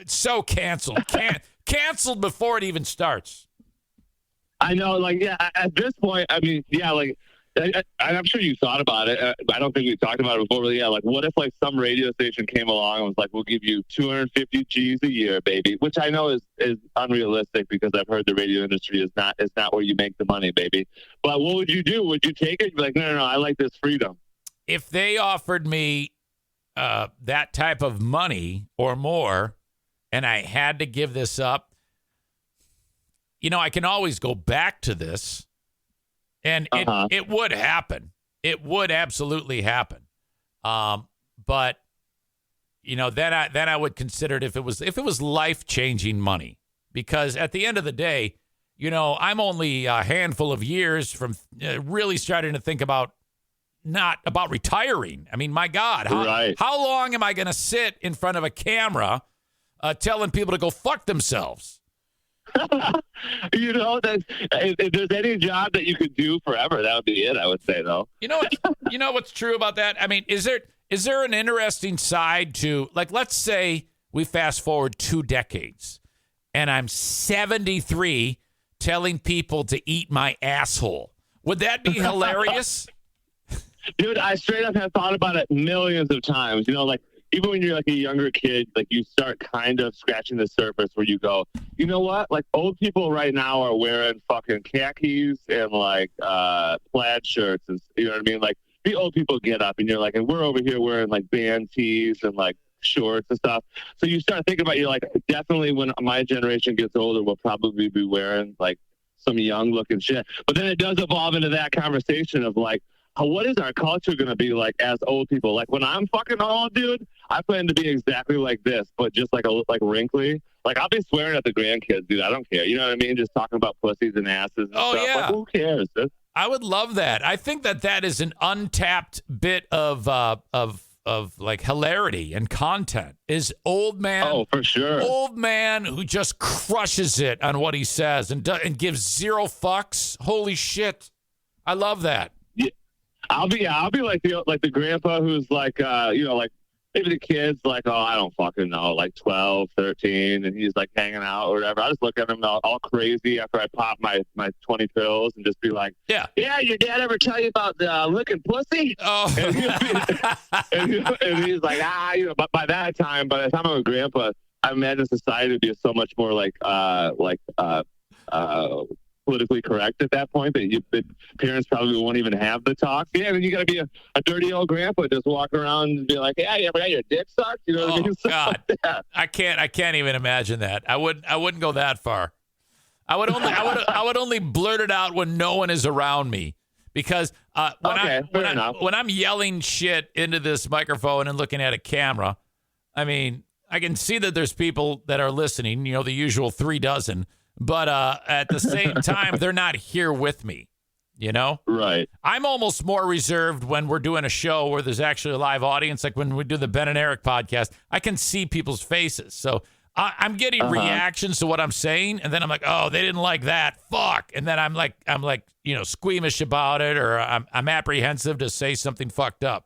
It's so canceled. Canceled before it even starts. I know, like, yeah, at this point, I mean, yeah, like, I'm sure you thought about it. I don't think we talked about it before, but yeah, like, what if like some radio station came along and was like, we'll give you 250 G's a year, baby, which I know is unrealistic because I've heard the radio industry is not where you make the money, baby. But what would you do? Would you take it? You'd be like, no, I like this freedom. If they offered me that type of money or more, and I had to give this up, you know, I can always go back to this. And it would happen. It would absolutely happen. But you know, then I would consider it if it was life-changing money, because at the end of the day, you know, I'm only a handful of years from really starting to think about not about retiring. I mean, my God, how long am I going to sit in front of a camera telling people to go fuck themselves? You know, if there's any job that you could do forever, that would be it, I would say, though. You know what's true about that? I mean, is there an interesting side to, like, let's say we fast forward 2 decades and I'm 73 telling people to eat my asshole. Would that be hilarious? Dude, I straight up have thought about it millions of times. You know, like, even when you're like a younger kid, like you start kind of scratching the surface where you go, you know what? Like old people right now are wearing fucking khakis and like plaid shirts and you know what I mean? Like the old people get up and you're like, and we're over here wearing like band tees and like shorts and stuff. So you start thinking about, you're like, definitely when my generation gets older, we'll probably be wearing like some young looking shit. But then it does evolve into that conversation of like, what is our culture going to be like as old people? Like when I'm fucking old, dude, I plan to be exactly like this, but just like wrinkly. Like I'll be swearing at the grandkids, dude. I don't care. You know what I mean? Just talking about pussies and asses and stuff. Yeah. Like, who cares? I would love that. I think that is an untapped bit of like hilarity and content. Is old man? Oh, for sure. Old man who just crushes it on what he says and gives zero fucks. Holy shit! I love that. Yeah. I'll be like the grandpa who's like like maybe the kid's like, oh, I don't fucking know, like 12, 13, and he's like hanging out or whatever. I just look at him all crazy after I pop my 20 pills and just be like, yeah, your dad ever tell you about licking pussy? Oh, and he's like, but by the time I'm a grandpa, I imagine society would be so much more like politically correct at that point that the parents probably won't even have the talk. Yeah, and you got to be a dirty old grandpa just walk around and be like, "Yeah, you ever got your dick sucked?" You know what I mean? God, like I can't even imagine that. I wouldn't go that far. I would only blurt it out when no one is around me, because when I'm yelling shit into this microphone and looking at a camera, I mean, I can see that there's people that are listening. You know, the usual 3 dozen. But at the same time, they're not here with me, you know? Right. I'm almost more reserved when we're doing a show where there's actually a live audience. Like when we do the Ben and Eric podcast, I can see people's faces. So I'm getting reactions to what I'm saying. And then I'm like, oh, they didn't like that. Fuck. And then I'm like, squeamish about it, or I'm apprehensive to say something fucked up.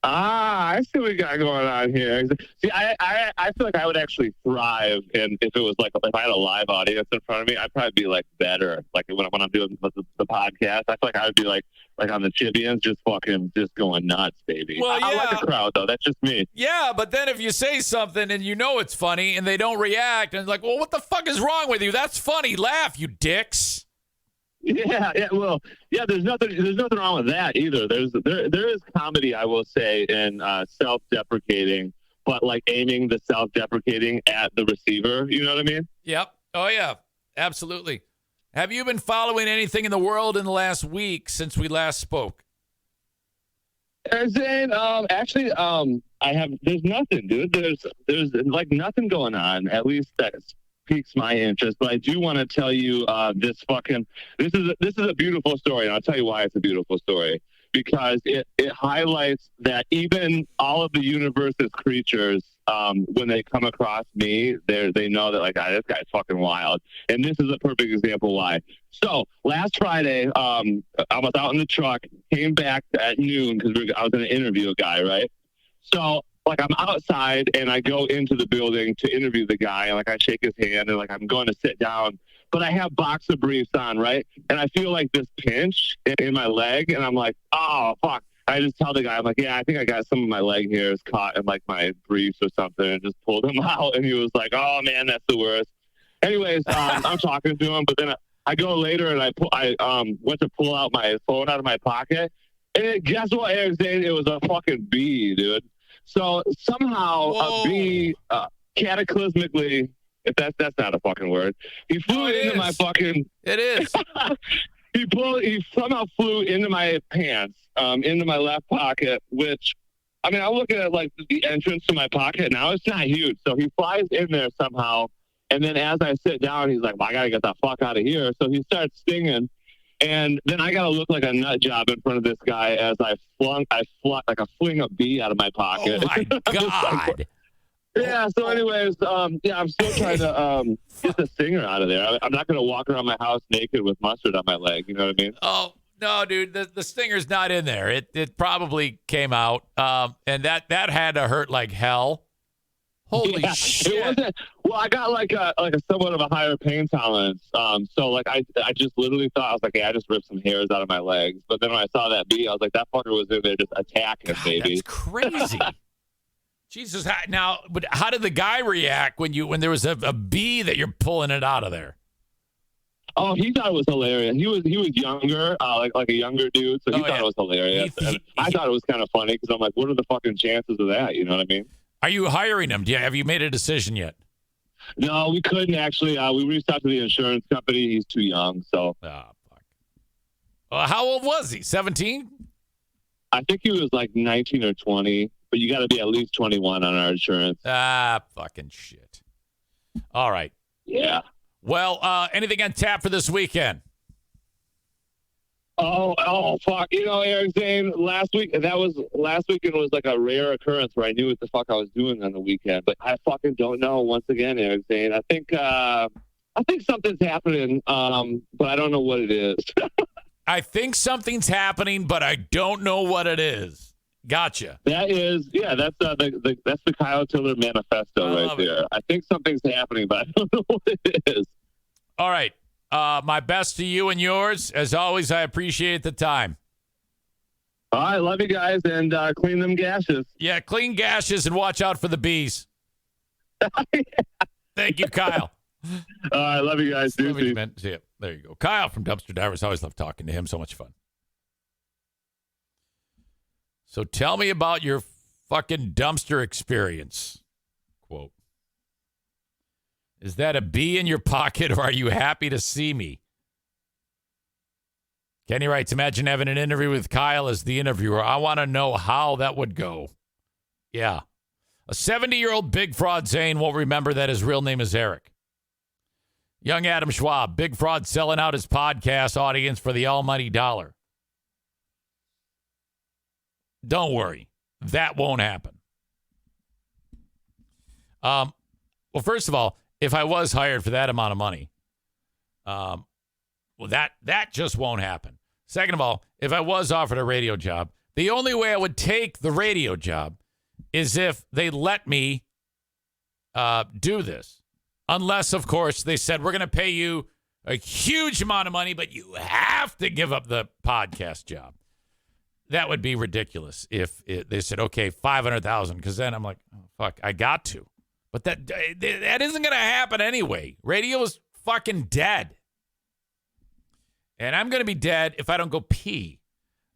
I see what we got going on here. See, I feel like I would actually thrive, and if it was like if I had a live audience in front of me, I'd probably be like better. Like when I'm doing the podcast, I feel like I would be like on the Chibians, just going nuts, baby. Well, I like a crowd though. That's just me. Yeah, but then if you say something and you know it's funny and they don't react, and it's like, well, what the fuck is wrong with you? That's funny. Laugh, you dicks. Yeah. Well, yeah. There's nothing wrong with that either. There is comedy, I will say, in self-deprecating, but like aiming the self-deprecating at the receiver. You know what I mean? Yep. Oh yeah. Absolutely. Have you been following anything in the world in the last week since we last spoke? Zane, actually, I have. There's nothing, dude. There's like nothing going on. At least that's piques my interest, but I do want to tell you this is a beautiful story, and I'll tell you why it's a beautiful story, because it highlights that even all of the universe's creatures, when they come across me, they know that like, this guy's fucking wild, and this is a perfect example why. So last Friday, I was out in the truck, came back at noon because I was going to interview a guy, right? So like I'm outside and I go into the building to interview the guy, and like I shake his hand and like I'm going to sit down, but I have boxer briefs on, right? And I feel like this pinch in my leg, and I'm like, oh fuck. I just tell the guy, I'm like, yeah, I think I got some of my leg hairs caught in like my briefs or something, and just pulled them out, and he was like, oh man, that's the worst. Anyways, I'm talking to him, but then I go later and I went to pull out my phone out of my pocket, and guess what, Eric Zane? It was a fucking bee, dude. So somehow a bee cataclysmically, if that's not a fucking word, he flew into my fucking. It is. He somehow flew into my pants, into my left pocket, which, I mean, I'm looking at like the entrance to my pocket now. It's not huge. So he flies in there somehow. And then as I sit down, he's like, well, I got to get the fuck out of here. So he starts stinging. And then I got to look like a nut job in front of this guy as I fling a bee out of my pocket. Oh my God. Yeah. So, anyways, I'm still trying to get the stinger out of there. I'm not going to walk around my house naked with mustard on my leg. You know what I mean? Oh no, dude, the stinger's not in there. It probably came out, and that had to hurt like hell. Holy shit! It wasn't. Well, I got like a somewhat of a higher pain tolerance. So like I just literally thought, I was like, hey, I just ripped some hairs out of my legs. But then when I saw that bee, I was like, that fucker was in there just attacking, baby. That's crazy. Jesus, but how did the guy react when there was a bee that you're pulling it out of there? Oh, he thought it was hilarious. He was younger, like a younger dude, so he thought it was hilarious. I thought it was kind of funny because I'm like, what are the fucking chances of that? You know what I mean? Are you hiring him? Have you made a decision yet? No, we couldn't actually. We reached out to the insurance company. He's too young, so. Oh, fuck. How old was he? 17? I think he was like 19 or 20, but you got to be at least 21 on our insurance. Fucking shit. All right. Yeah. Well, anything on tap for this weekend? Oh, fuck. You know, Eric Zane, last weekend was like a rare occurrence where I knew what the fuck I was doing on the weekend, but I fucking don't know once again, Eric Zane. I think something's happening, but I don't know what it is. I think something's happening, but I don't know what it is. Gotcha. That's the Kyle Tiller manifesto right there. I think something's happening, but I don't know what it is. All right. My best to you and yours. As always, I appreciate the time. All right. Love you guys, and clean them gashes. Yeah, clean gashes and watch out for the bees. Thank you, Kyle. All right. Love you guys. See ya. There you go. Kyle from Dumpster Divers. Always love talking to him. So much fun. So tell me about your fucking dumpster experience. Quote. Is that a bee in your pocket, or are you happy to see me? Kenny writes, imagine having an interview with Kyle as the interviewer. I want to know how that would go. Yeah. A 70-year-old big fraud Zane won't remember that his real name is Eric. Young Adam Schwab, big fraud selling out his podcast audience for the almighty dollar. Don't worry. That won't happen. Well, first of all, if I was hired for that amount of money, well, that just won't happen. Second of all, if I was offered a radio job, the only way I would take the radio job is if they let me do this. Unless, of course, they said, we're going to pay you a huge amount of money, but you have to give up the podcast job. That would be ridiculous if they said, okay, $500,000, because then I'm like, oh, fuck, I got to. But that isn't going to happen anyway. Radio is fucking dead. And I'm going to be dead if I don't go pee.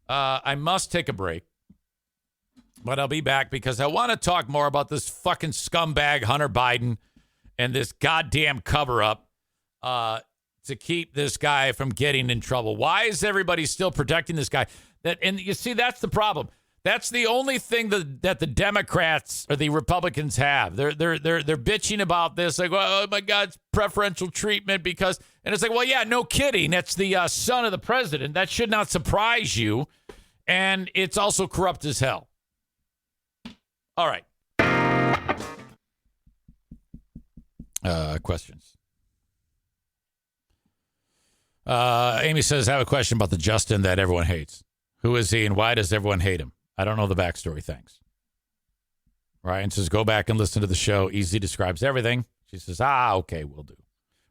I must take a break. But I'll be back because I want to talk more about this fucking scumbag Hunter Biden and this goddamn cover-up to keep this guy from getting in trouble. Why is everybody still protecting this guy? And you see, that's the problem. That's the only thing that the Democrats or the Republicans have. They're bitching about this, like, oh my God, it's preferential treatment because, and it's like, well, yeah, no kidding. That's the son of the president. That should not surprise you, and it's also corrupt as hell. All right. Questions. Amy says, I have a question about the Justin that everyone hates. Who is he and why does everyone hate him? I don't know the backstory. Thanks. Ryan says, go back and listen to the show. Easy describes everything. She says, okay, we'll do.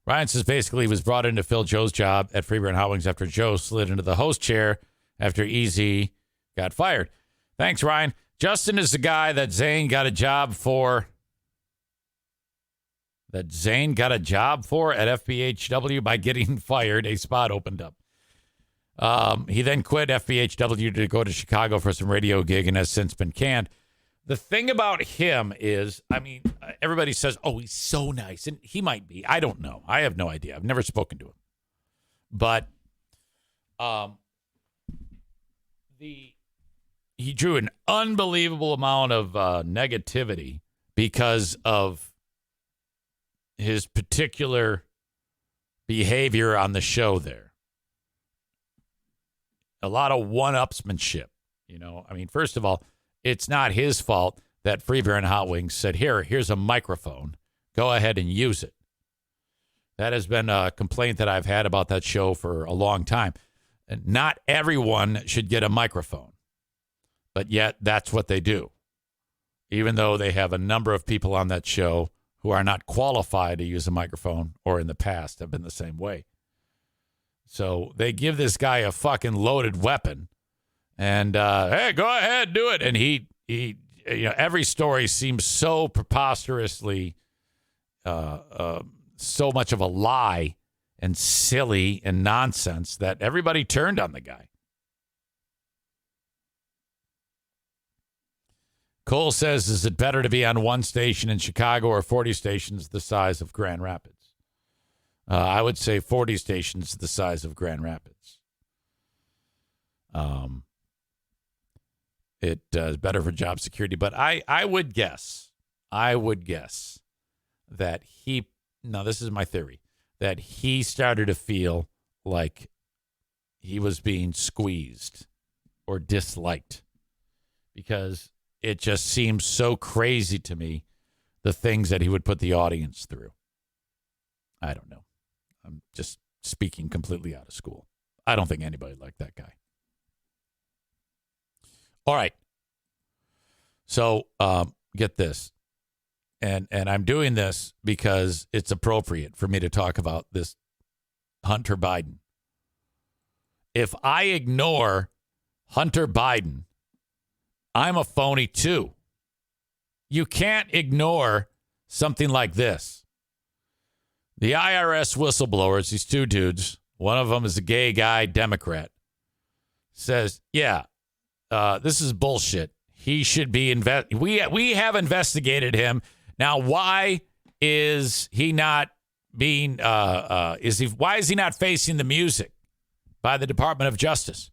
Ryan says, basically, he was brought in to fill Joe's job at Freeburn Hot Wings after Joe slid into the host chair after Easy got fired. Thanks, Ryan. Justin is the guy that Zane got a job for. That Zane got a job for at FBHW by getting fired. A spot opened up. He then quit FBHW to go to Chicago for some radio gig and has since been canned. The thing about him is, I mean, everybody says, oh, he's so nice. And he might be. I don't know. I have no idea. I've never spoken to him. But he drew an unbelievable amount of negativity because of his particular behavior on the show there. a lot of one-upsmanship. You know, I mean, first of all, it's not his fault that Free Beer and Hot Wings said, here's a microphone. Go ahead and use it. That has been a complaint that I've had about that show for a long time. And not everyone should get a microphone, but yet that's what they do. Even though they have a number of people on that show who are not qualified to use a microphone or in the past have been the same way. So they give this guy a fucking loaded weapon and, hey, go ahead, do it. And he every story seems so preposterously, so much of a lie and silly and nonsense that everybody turned on the guy. Cole says, is it better to be on one station in Chicago or 40 stations the size of Grand Rapids? I would say 40 stations the size of Grand Rapids. It is better for job security. But I would guess that this is my theory, that he started to feel like he was being squeezed or disliked because it just seems so crazy to me, the things that he would put the audience through. I don't know. I'm just speaking completely out of school. I don't think anybody liked that guy. All right. So get this. And I'm doing this because it's appropriate for me to talk about this Hunter Biden. If I ignore Hunter Biden, I'm a phony too. You can't ignore something like this. The IRS whistleblowers, these two dudes, one of them is a gay guy, Democrat, says, this is bullshit. He should be we have investigated him. Now, why is he not being why is he not facing the music by the Department of Justice?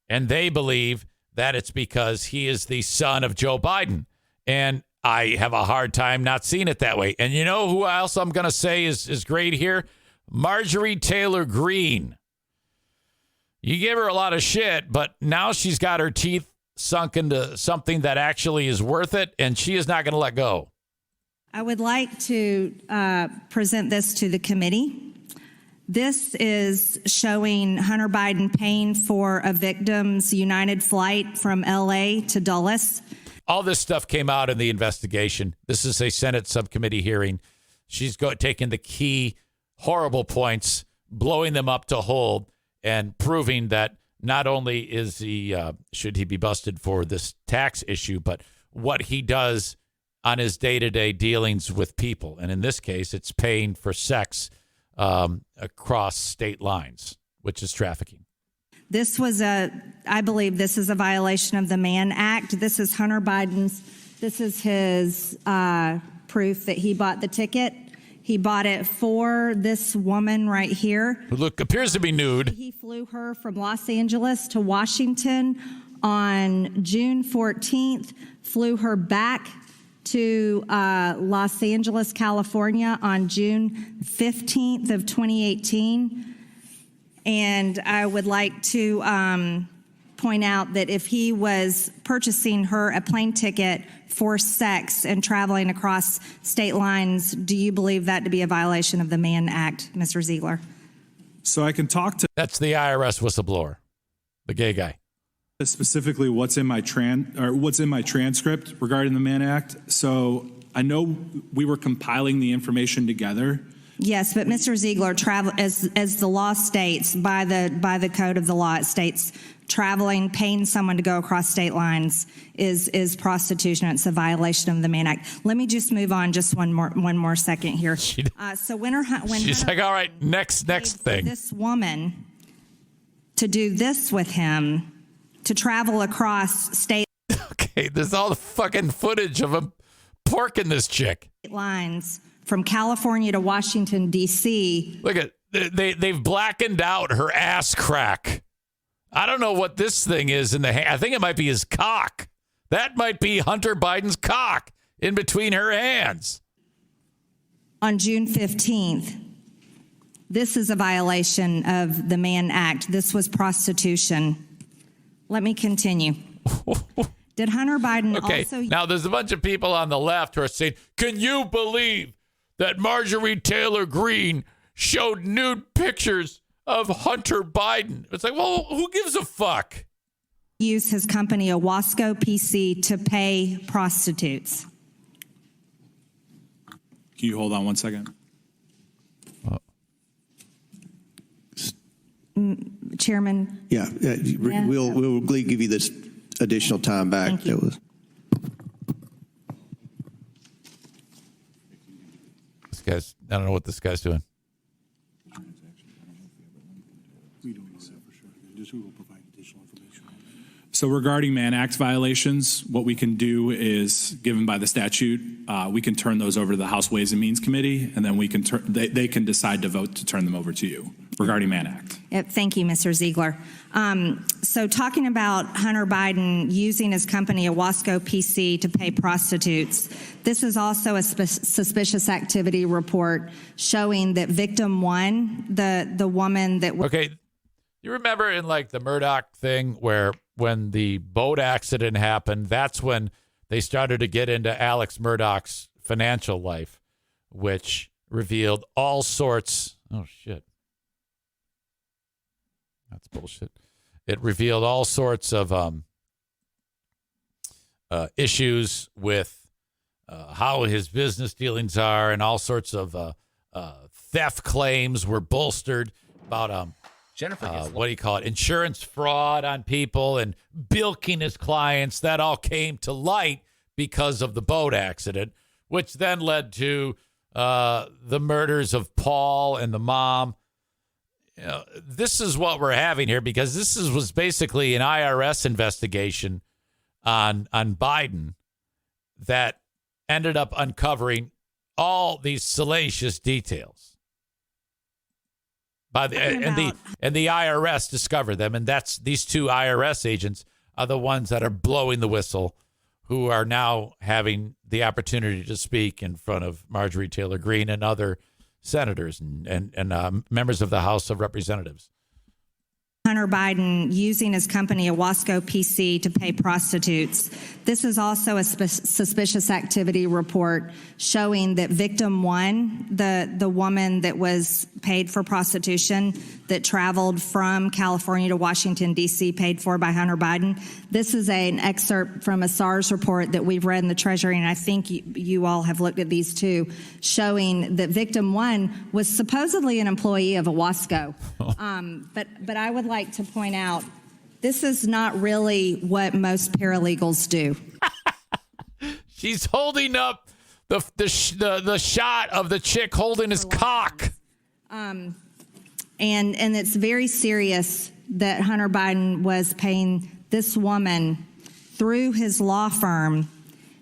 And they believe that it's because he is the son of Joe Biden. And I have a hard time not seeing it that way. And you know who else I'm going to say is great here? Marjorie Taylor Greene. You give her a lot of shit, but now she's got her teeth sunk into something that actually is worth it, and she is not going to let go. I would like to present this to the committee. This is showing Hunter Biden paying for a victim's United flight from L.A. to Dulles. All this stuff came out in the investigation. This is a Senate subcommittee hearing. She's taking the key horrible points, blowing them up to hold, and proving that not only is he should he be busted for this tax issue, but what he does on his day-to-day dealings with people. And in this case, it's paying for sex across state lines, which is trafficking. I believe this is a violation of the Mann Act. This is Hunter Biden's, this is his proof that he bought the ticket. He bought it for this woman right here. Who appears to be nude. He flew her from Los Angeles to Washington on June 14th, flew her back to Los Angeles, California on June 15th of 2018. And I would like to point out that if he was purchasing her a plane ticket for sex and traveling across state lines, do you believe that to be a violation of the Mann Act, Mr. Ziegler? So I can talk to... That's the IRS whistleblower, the gay guy. Specifically what's in my transcript regarding the Mann Act. So I know we were compiling the information together. Yes, but Mr. Ziegler, as the law states, by the code of the law, it states traveling, paying someone to go across state lines is prostitution. It's a violation of the Mann Act. Let me just move on just one more second here. So when she's like, all right, next thing. This woman to do this with him, to travel across state. Okay, there's all the fucking footage of him porking this chick. Lines from California to Washington, D.C. Look at they've blackened out her ass crack. I don't know what this thing is in the hand. I think it might be his cock. That might be Hunter Biden's cock in between her hands. On June 15th, this is a violation of the Mann Act. This was prostitution. Let me continue. Did Hunter Biden also... Now, there's a bunch of people on the left who are saying, can you believe that Marjorie Taylor Greene showed nude pictures of Hunter Biden? It's like, well, who gives a fuck? Use his company, Owasco PC, to pay prostitutes. Can you hold on one second? Chairman? Yeah, we'll give you this additional time back. Thank you. This guy's, I don't know what this guy's doing. So regarding Mann Act violations, what we can do is, given by the statute, we can turn those over to the House Ways and Means Committee, and then we can they can decide to vote to turn them over to you regarding Mann Act. Yep, thank you, Mr. Ziegler. So talking about Hunter Biden using his company, Owasco PC, to pay prostitutes, this is also a suspicious activity report showing that victim one, the woman that... Okay, you remember in like the Murdoch thing where when the boat accident happened, that's when they started to get into Alex Murdoch's financial life, which revealed all sorts... Oh, shit. That's bullshit. It revealed all sorts of issues with how his business dealings are, and all sorts of theft claims were bolstered about what do you call it? Insurance fraud on people and bilking his clients. That all came to light because of the boat accident, which then led to the murders of Paul and the mom. You know, this is what we're having here, because this was basically an IRS investigation on Biden that ended up uncovering all these salacious details. And the IRS discovered them, and these two IRS agents are the ones that are blowing the whistle, who are now having the opportunity to speak in front of Marjorie Taylor Greene and other senators and members of the House of Representatives. Hunter Biden using his company, Owasco PC, to pay prostitutes. This is also a suspicious activity report showing that victim one, the woman that was paid for prostitution, that traveled from California to Washington, D.C., paid for by Hunter Biden. This is an excerpt from a SARS report that we've read in the Treasury, and I think you all have looked at these too, showing that victim one was supposedly an employee of Owasco. But I would like to point out, this is not really what most paralegals do. She's holding up the shot of the chick holding his cock. And it's very serious that Hunter Biden was paying this woman through his law firm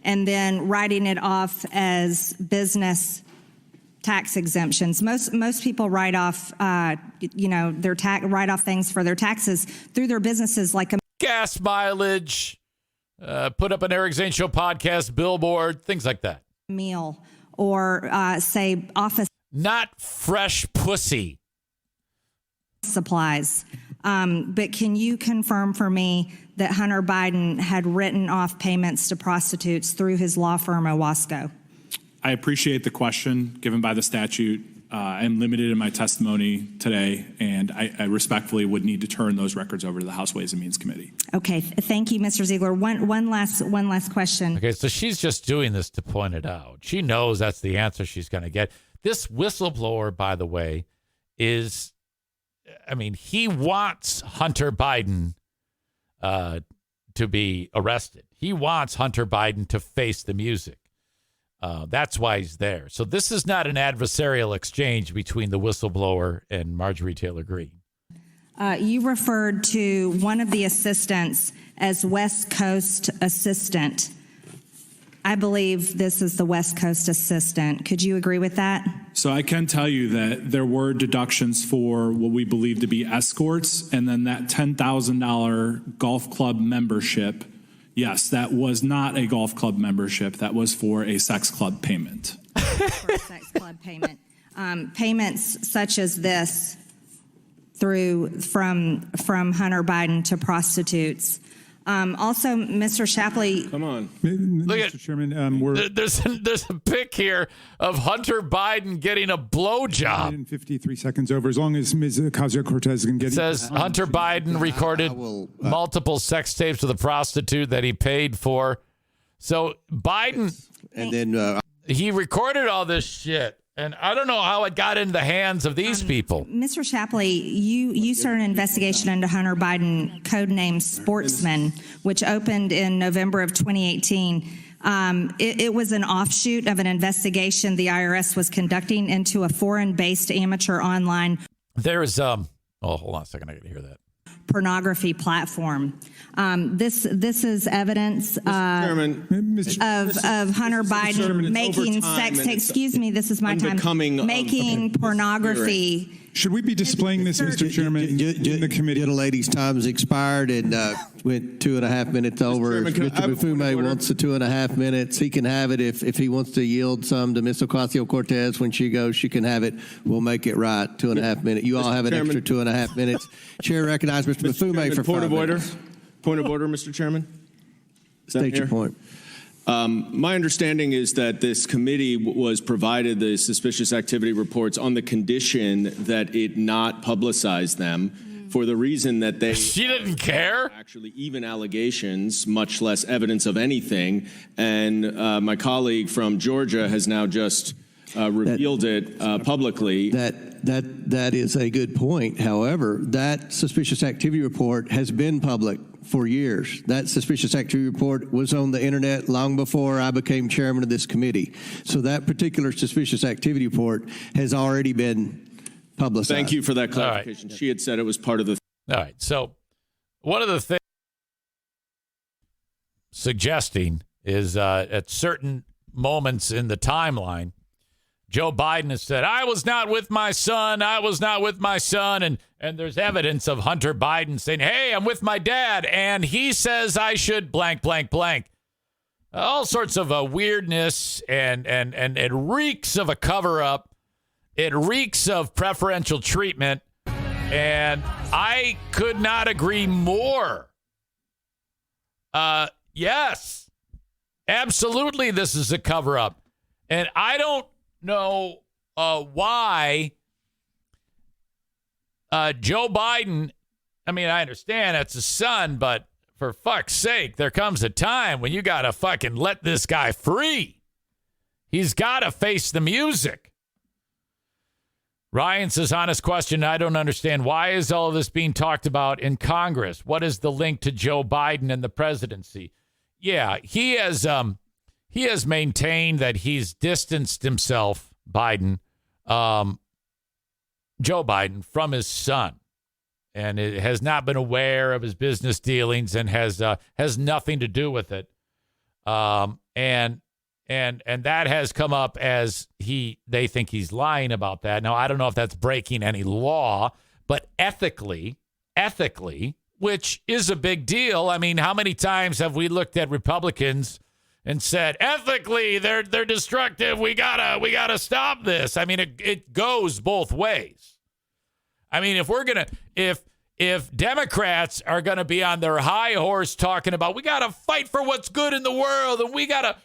and then writing it off as business tax exemptions. Most people write off, their write off things for their taxes through their businesses, like a gas mileage, put up an Eric Zane Show podcast billboard, things like that. Meal or say office. Not fresh pussy. Supplies. But can you confirm for me that Hunter Biden had written off payments to prostitutes through his law firm, Owasco? I appreciate the question given by the statute. I'm limited in my testimony today, and I respectfully would need to turn those records over to the House Ways and Means Committee. Okay, thank you, Mr. Ziegler. One last question. Okay, so she's just doing this to point it out. She knows that's the answer she's going to get. This whistleblower, by the way, he wants Hunter Biden to be arrested. He wants Hunter Biden to face the music. That's why he's there. So this is not an adversarial exchange between the whistleblower and Marjorie Taylor Greene. You referred to one of the assistants as West Coast assistant. I believe this is the West Coast assistant. Could you agree with that? So I can tell you that there were deductions for what we believe to be escorts, and then that $10,000 golf club membership. Yes, that was not a golf club membership. That was for a sex club payment. For a sex club payment. Payments such as this from Hunter Biden to prostitutes. Also, Mr. Shapley. Come on. Look at, Mr. Chairman, there's a pic here of Hunter Biden getting a blowjob. 53 seconds over. As long as Ms. Ocasio-Cortez can get It says Hunter Biden recorded multiple sex tapes with a prostitute that he paid for. So Biden, and then he recorded all this shit. And I don't know how it got into the hands of these people. Mr. Shapley, you started an investigation into Hunter Biden, codenamed Sportsman, which opened in November of 2018. It was an offshoot of an investigation the IRS was conducting into a foreign-based amateur online. There's hold on a second, I got to hear that. Pornography platform. This is evidence of Hunter Biden making sex tapes. Excuse me, this is my time. Making pornography. Should we be displaying this, Mr. Chairman, in the committee? The lady's time's expired and went 2.5 minutes over. If Mr. Bufume wants the 2.5 minutes, he can have it. If he wants to yield some to Ms. Ocasio-Cortez when she goes, she can have it. We'll make it right. 2.5 minutes. You all have an extra 2.5 minutes. Chair recognizes Mr. Bufume for 5 minutes. Point of order, Mr. Chairman. State your point. My understanding is that this committee was provided the suspicious activity reports on the condition that it not publicize them for the reason that they... She didn't care? Actually, even allegations, much less evidence of anything. And my colleague from Georgia has now just revealed it publicly. That is a good point. However, that suspicious activity report has been public for years. That suspicious activity report was on the internet long before I became chairman of this committee. So that particular suspicious activity report has already been publicized. Thank you for that clarification. Right. She had said it was part of the... All right. So one of the things suggesting is at certain moments in the timeline, Joe Biden has said, I was not with my son. And there's evidence of Hunter Biden saying, hey, I'm with my dad. And he says I should blank, blank, blank. All sorts of weirdness and it reeks of a cover up. It reeks of preferential treatment. And I could not agree more. Yes, absolutely. This is a cover up. And I don't know why Joe Biden, I mean, I understand that's his son, but for fuck's sake, there comes a time when you got to fucking let this guy free. He's got to face the music. Ryan says, honest question, I don't understand. Why is all of this being talked about in Congress? What is the link to Joe Biden and the presidency? Yeah, he has maintained that he's distanced himself, Biden, Joe Biden, from his son, and it has not been aware of his business dealings and has nothing to do with it. And that has come up as they think he's lying about that. Now, I don't know if that's breaking any law, but ethically, which is a big deal. I mean, how many times have we looked at Republicans and said, ethically, they're destructive. We gotta stop this. I mean, it goes both ways. I mean, if Democrats are gonna be on their high horse talking about we gotta fight for what's good in the world and we gotta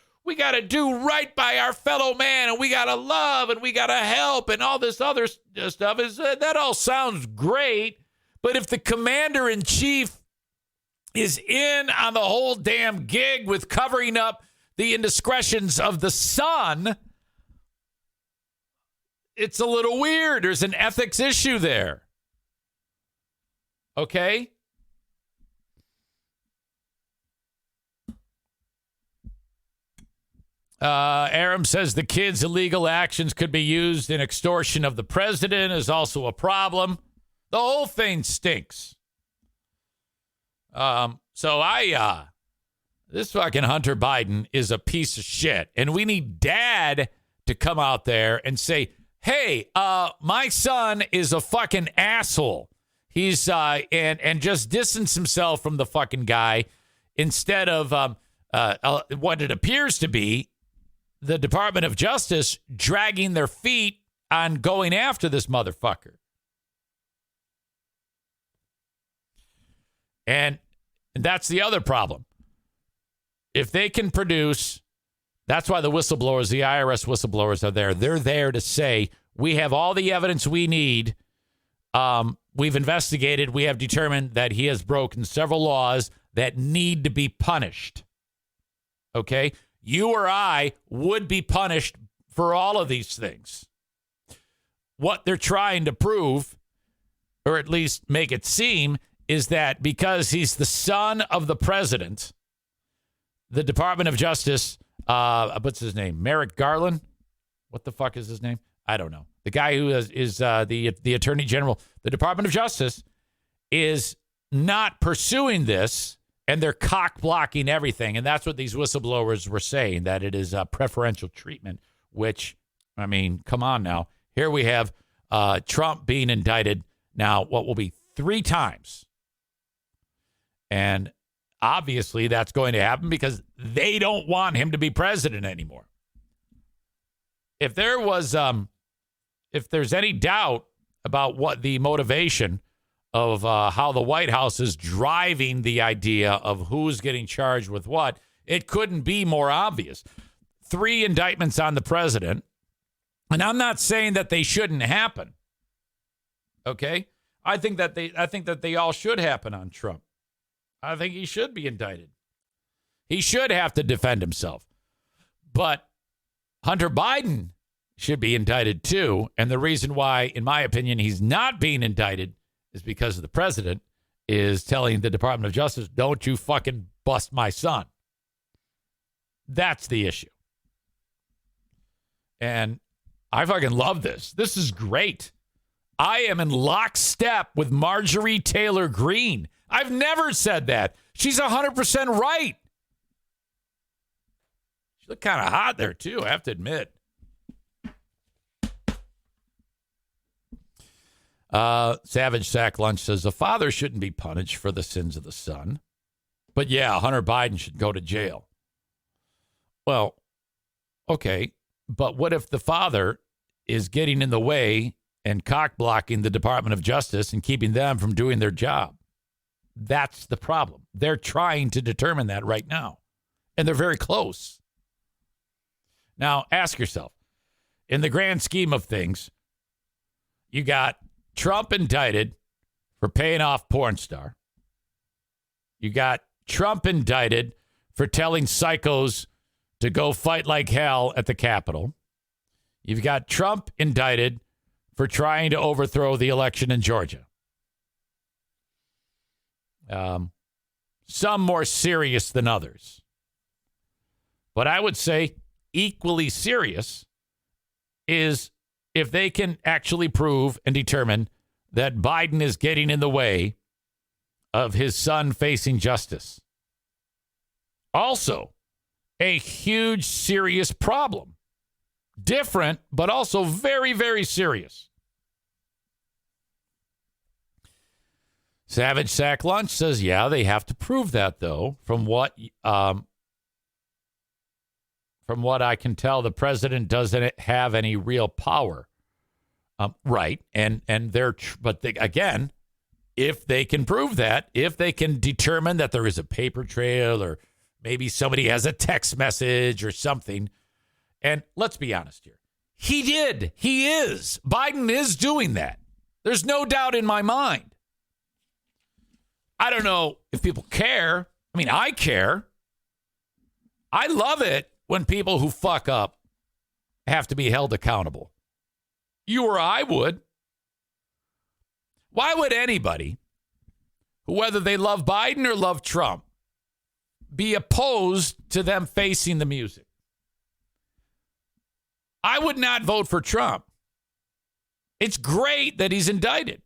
do right by our fellow man and we gotta love and we gotta help and all this other stuff that all sounds great. But if the commander in chief is in on the whole damn gig with covering up the indiscretions of the son, it's a little weird. There's an ethics issue there. Okay? Aram says the kids' illegal actions could be used in extortion of the president is also a problem. The whole thing stinks. This fucking Hunter Biden is a piece of shit. And we need dad to come out there and say, hey, my son is a fucking asshole. He's, and just distance himself from the fucking guy instead of what it appears to be the Department of Justice dragging their feet on going after this motherfucker. And that's the other problem. If they can produce, that's why the whistleblowers, the IRS whistleblowers are there. They're there to say, we have all the evidence we need. We've investigated. We have determined that he has broken several laws that need to be punished. Okay? You or I would be punished for all of these things. What they're trying to prove, or at least make it seem, is that because he's the son of the president, the Department of Justice, what's his name? Merrick Garland? What the fuck is his name? I don't know. The guy who is the Attorney General, the Department of Justice, is not pursuing this, and they're cock-blocking everything. And that's what these whistleblowers were saying, that it is preferential treatment, which, I mean, come on now. Here we have Trump being indicted now, what will be 3 times. And obviously that's going to happen because they don't want him to be president anymore. If there was, if there's any doubt about what the motivation of how the White House is driving the idea of who's getting charged with what, it couldn't be more obvious. 3 indictments on the president. And I'm not saying that they shouldn't happen. Okay? I think that they all should happen on Trump. I think he should be indicted. He should have to defend himself. But Hunter Biden should be indicted too. And the reason why, in my opinion, he's not being indicted is because the president is telling the Department of Justice, don't you fucking bust my son. That's the issue. And I fucking love this. This is great. I am in lockstep with Marjorie Taylor Greene. I've never said that. She's 100% right. She looked kind of hot there, too, I have to admit. Savage Sack Lunch says, the father shouldn't be punished for the sins of the son. But, yeah, Hunter Biden should go to jail. Well, okay. But what if the father is getting in the way and cock-blocking the Department of Justice and keeping them from doing their job? That's the problem. They're trying to determine that right now. And they're very close. Now, ask yourself, in the grand scheme of things, you got Trump indicted for paying off porn star. You got Trump indicted for telling psychos to go fight like hell at the Capitol. You've got Trump indicted for trying to overthrow the election in Georgia. Some more serious than others. But I would say equally serious is if they can actually prove and determine that Biden is getting in the way of his son facing justice. Also, a huge, serious problem. Different, but also very, very serious. Savage Sack Lunch says, yeah, they have to prove that, though. From what I can tell, the president doesn't have any real power. Right. And they're, again, if they can prove that, if they can determine that there is a paper trail or maybe somebody has a text message or something. And let's be honest here. He did. He is. Biden is doing that. There's no doubt in my mind. I don't know if people care. I mean, I care. I love it when people who fuck up have to be held accountable. You or I would. Why would anybody, whether they love Biden or love Trump, be opposed to them facing the music? I would not vote for Trump. It's great that he's indicted.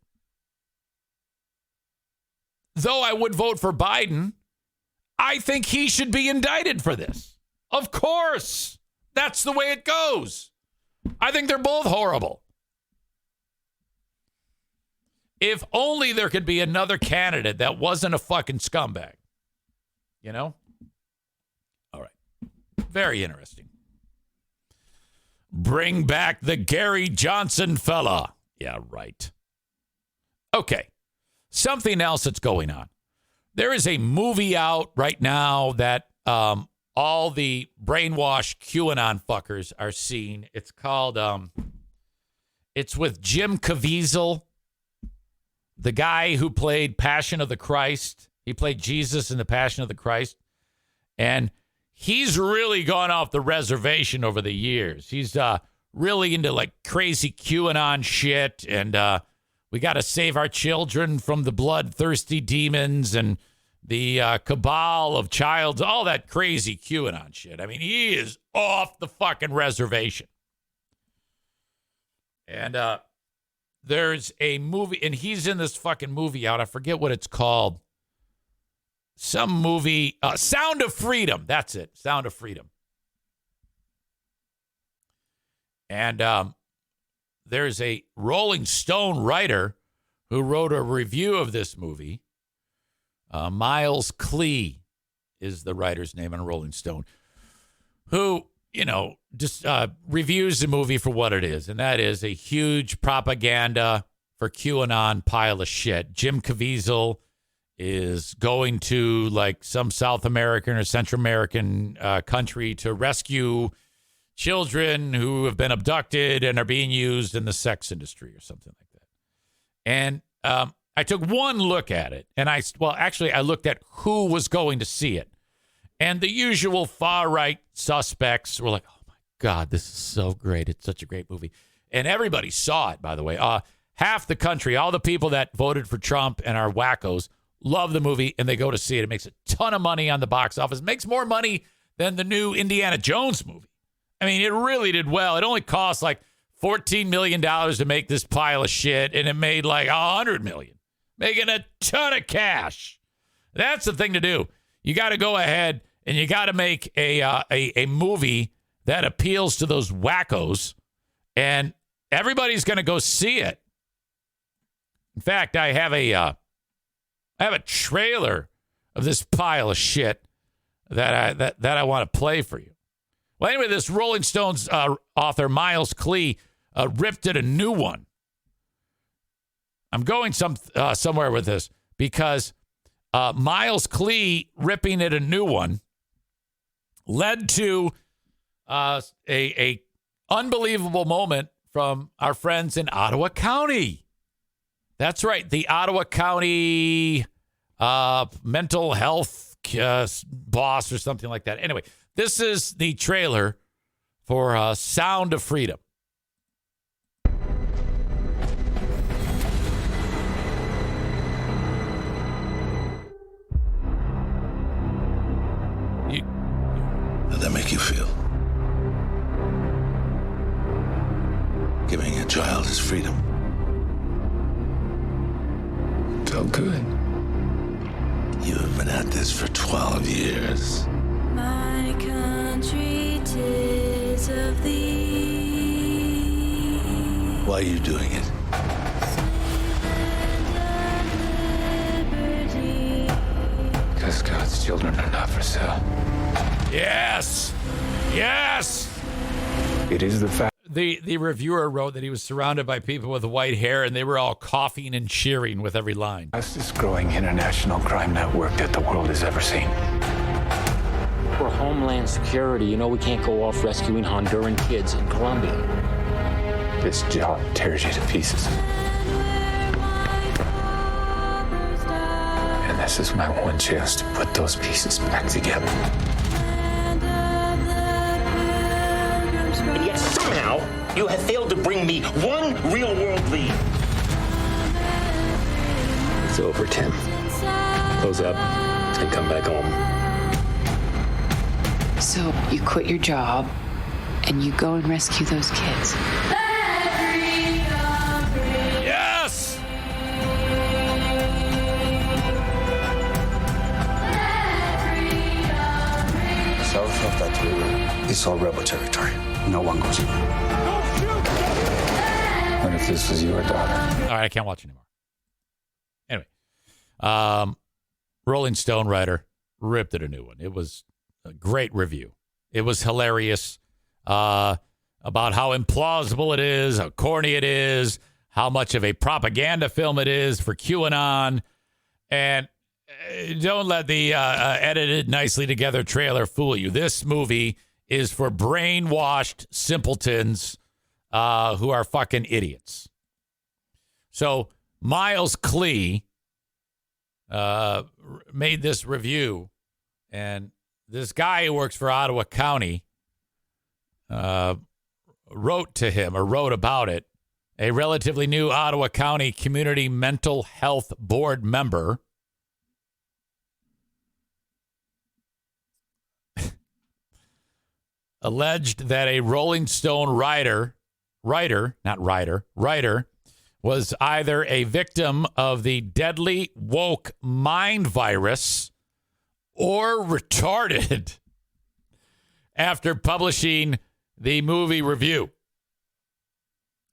Though I would vote for Biden, I think he should be indicted for this. Of course. That's the way it goes. I think they're both horrible. If only there could be another candidate that wasn't a fucking scumbag. You know? All right. Very interesting. Bring back the Gary Johnson fella. Yeah, right. Okay. Something else that's going on. There is a movie out right now that all the brainwashed QAnon fuckers are seeing. It's called, it's with Jim Caviezel, the guy who played Passion of the Christ. He played Jesus in the Passion of the Christ. And he's really gone off the reservation over the years. He's really into like crazy QAnon shit. And we got to save our children from the bloodthirsty demons and the cabal of childs, all that crazy QAnon shit. I mean, he is off the fucking reservation. And there's a movie, and he's in this fucking movie out. I forget what it's called. Some movie, Sound of Freedom. That's it, Sound of Freedom. And there's a Rolling Stone writer who wrote a review of this movie. Miles Klee is the writer's name on Rolling Stone, who, just reviews the movie for what it is. And that is a huge propaganda for QAnon pile of shit. Jim Caviezel is going to like some South American or Central American country to rescue children who have been abducted and are being used in the sex industry or something like that. And I took one look at it, and I looked at who was going to see it. And the usual far-right suspects were like, oh, my God, this is so great. It's such a great movie. And everybody saw it, by the way. Half the country, all the people that voted for Trump and are wackos, love the movie, and they go to see it. It makes a ton of money on the box office. It makes more money than the new Indiana Jones movie. I mean, it really did well. It only cost like $14 million to make this pile of shit, and it made like $100 million. Making a ton of cash. That's the thing to do. You got to go ahead and you got to make a movie that appeals to those wackos, and everybody's going to go see it. In fact, I have a trailer of this pile of shit that I want to play for you. Well, anyway, this Rolling Stones author Miles Klee ripped it a new one. I'm going somewhere with this because Miles Klee ripping it a new one led to a unbelievable moment from our friends in Ottawa County. That's right, the Ottawa County mental health boss or something like that. Anyway, this is the trailer for Sound of Freedom. How'd that make you feel? Giving a child his freedom. Felt good. You have been at this for 12 years. My country 'tis of thee. Why are you doing it? Because God's children are not for sale. Yes. Yes. It is the fact. The reviewer wrote that he was surrounded by people with white hair, and they were all coughing and cheering with every line. Fastest growing international crime network that the world has ever seen. For Homeland Security, we can't go off rescuing Honduran kids in Colombia. This job tears you to pieces. And this is my one chance to put those pieces back together. And yet somehow you have failed to bring me one real-world lead. It's over, Tim. Close up and come back home. So you quit your job and you go and rescue those kids. Yes! South of that river is all rebel territory. No one goes in. What if this was your daughter? All right, I can't watch anymore. Anyway, Rolling Stone writer ripped it a new one. It was a great review. It was hilarious about how implausible it is, how corny it is, how much of a propaganda film it is for QAnon. And don't let the edited nicely together trailer fool you. This movie is for brainwashed simpletons who are fucking idiots. So Miles Klee made this review, and this guy who works for Ottawa County wrote about it. A relatively new Ottawa County Community Mental Health Board member alleged that a Rolling Stone writer was either a victim of the deadly woke mind virus or retarded after publishing the movie review.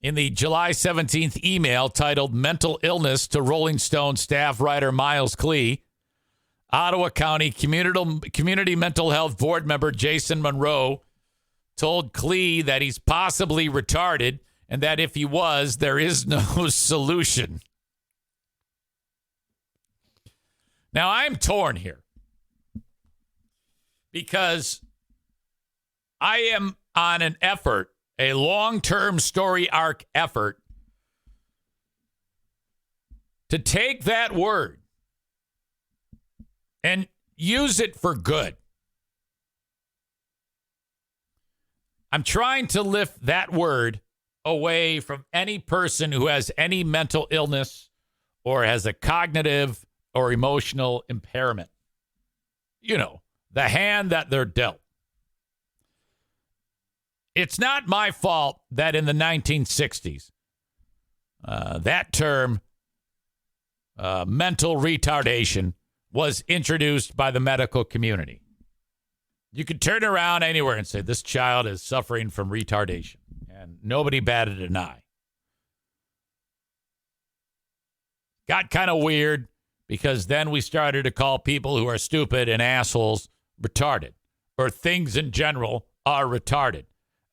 In the July 17th email titled Mental Illness to Rolling Stone staff writer Miles Klee, Ottawa County Community Mental Health Board member Jason Monroe told Klee that he's possibly retarded and that if he was, there is no solution. Now, I'm torn here because I am on an effort, a long-term story arc effort, to take that word and use it for good. I'm trying to lift that word away from any person who has any mental illness or has a cognitive or emotional impairment. You know, the hand that they're dealt. It's not my fault that in the 1960s, that term, mental retardation, was introduced by the medical community. You could turn around anywhere and say, this child is suffering from retardation. And nobody batted an eye. Got kind of weird because then we started to call people who are stupid and assholes retarded. Or things in general are retarded.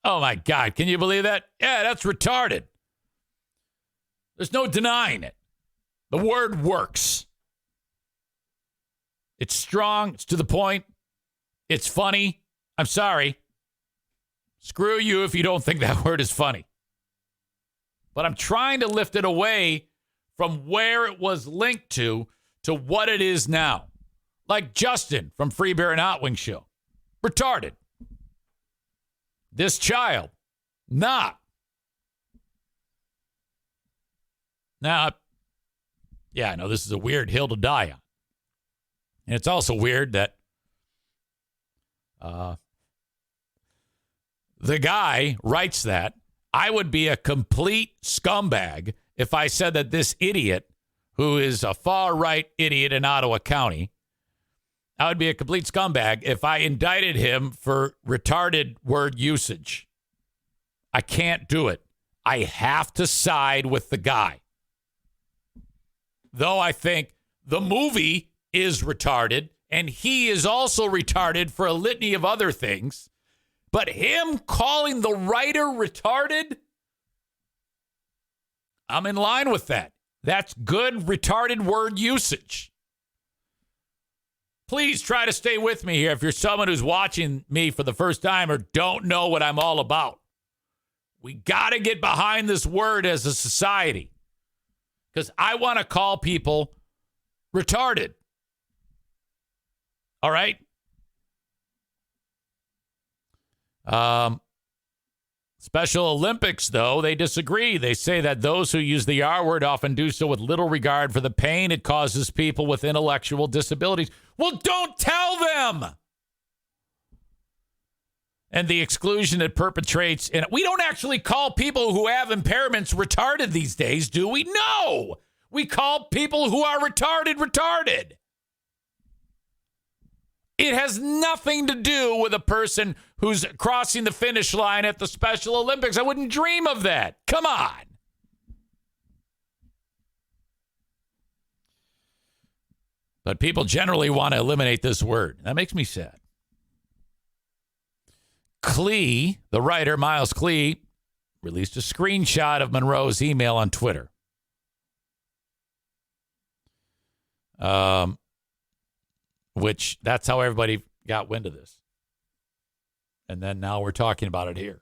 Oh, my God. Can you believe that? Yeah, that's retarded. There's no denying it. The word works. It's strong. It's to the point. It's funny. I'm sorry. Screw you if you don't think that word is funny. But I'm trying to lift it away from where it was linked to what it is now. Like Justin from Free Beer and Hot Wing Show. Retarded. This child, not. Now, yeah, I know this is a weird hill to die on. And it's also weird that the guy writes that. I would be a complete scumbag if I said that this idiot, who is a far-right idiot in Ottawa County, I would be a complete scumbag if I indicted him for retarded word usage. I can't do it. I have to side with the guy. Though I think the movie is retarded, and he is also retarded for a litany of other things. But him calling the writer retarded, I'm in line with that. That's good retarded word usage. Please try to stay with me here if you're someone who's watching me for the first time or don't know what I'm all about. We got to get behind this word as a society because I want to call people retarded. All right? Special Olympics, though, they disagree. They say that those who use the R word often do so with little regard for the pain it causes people with intellectual disabilities. Well, don't tell them! And the exclusion it perpetrates. And we don't actually call people who have impairments retarded these days, do we? No! We call people who are retarded. It has nothing to do with a person who's crossing the finish line at the Special Olympics. I wouldn't dream of that. Come on. But people generally want to eliminate this word. That makes me sad. Klee, the writer, Miles Klee, released a screenshot of Monroe's email on Twitter. which that's how everybody got wind of this. And then now we're talking about it here.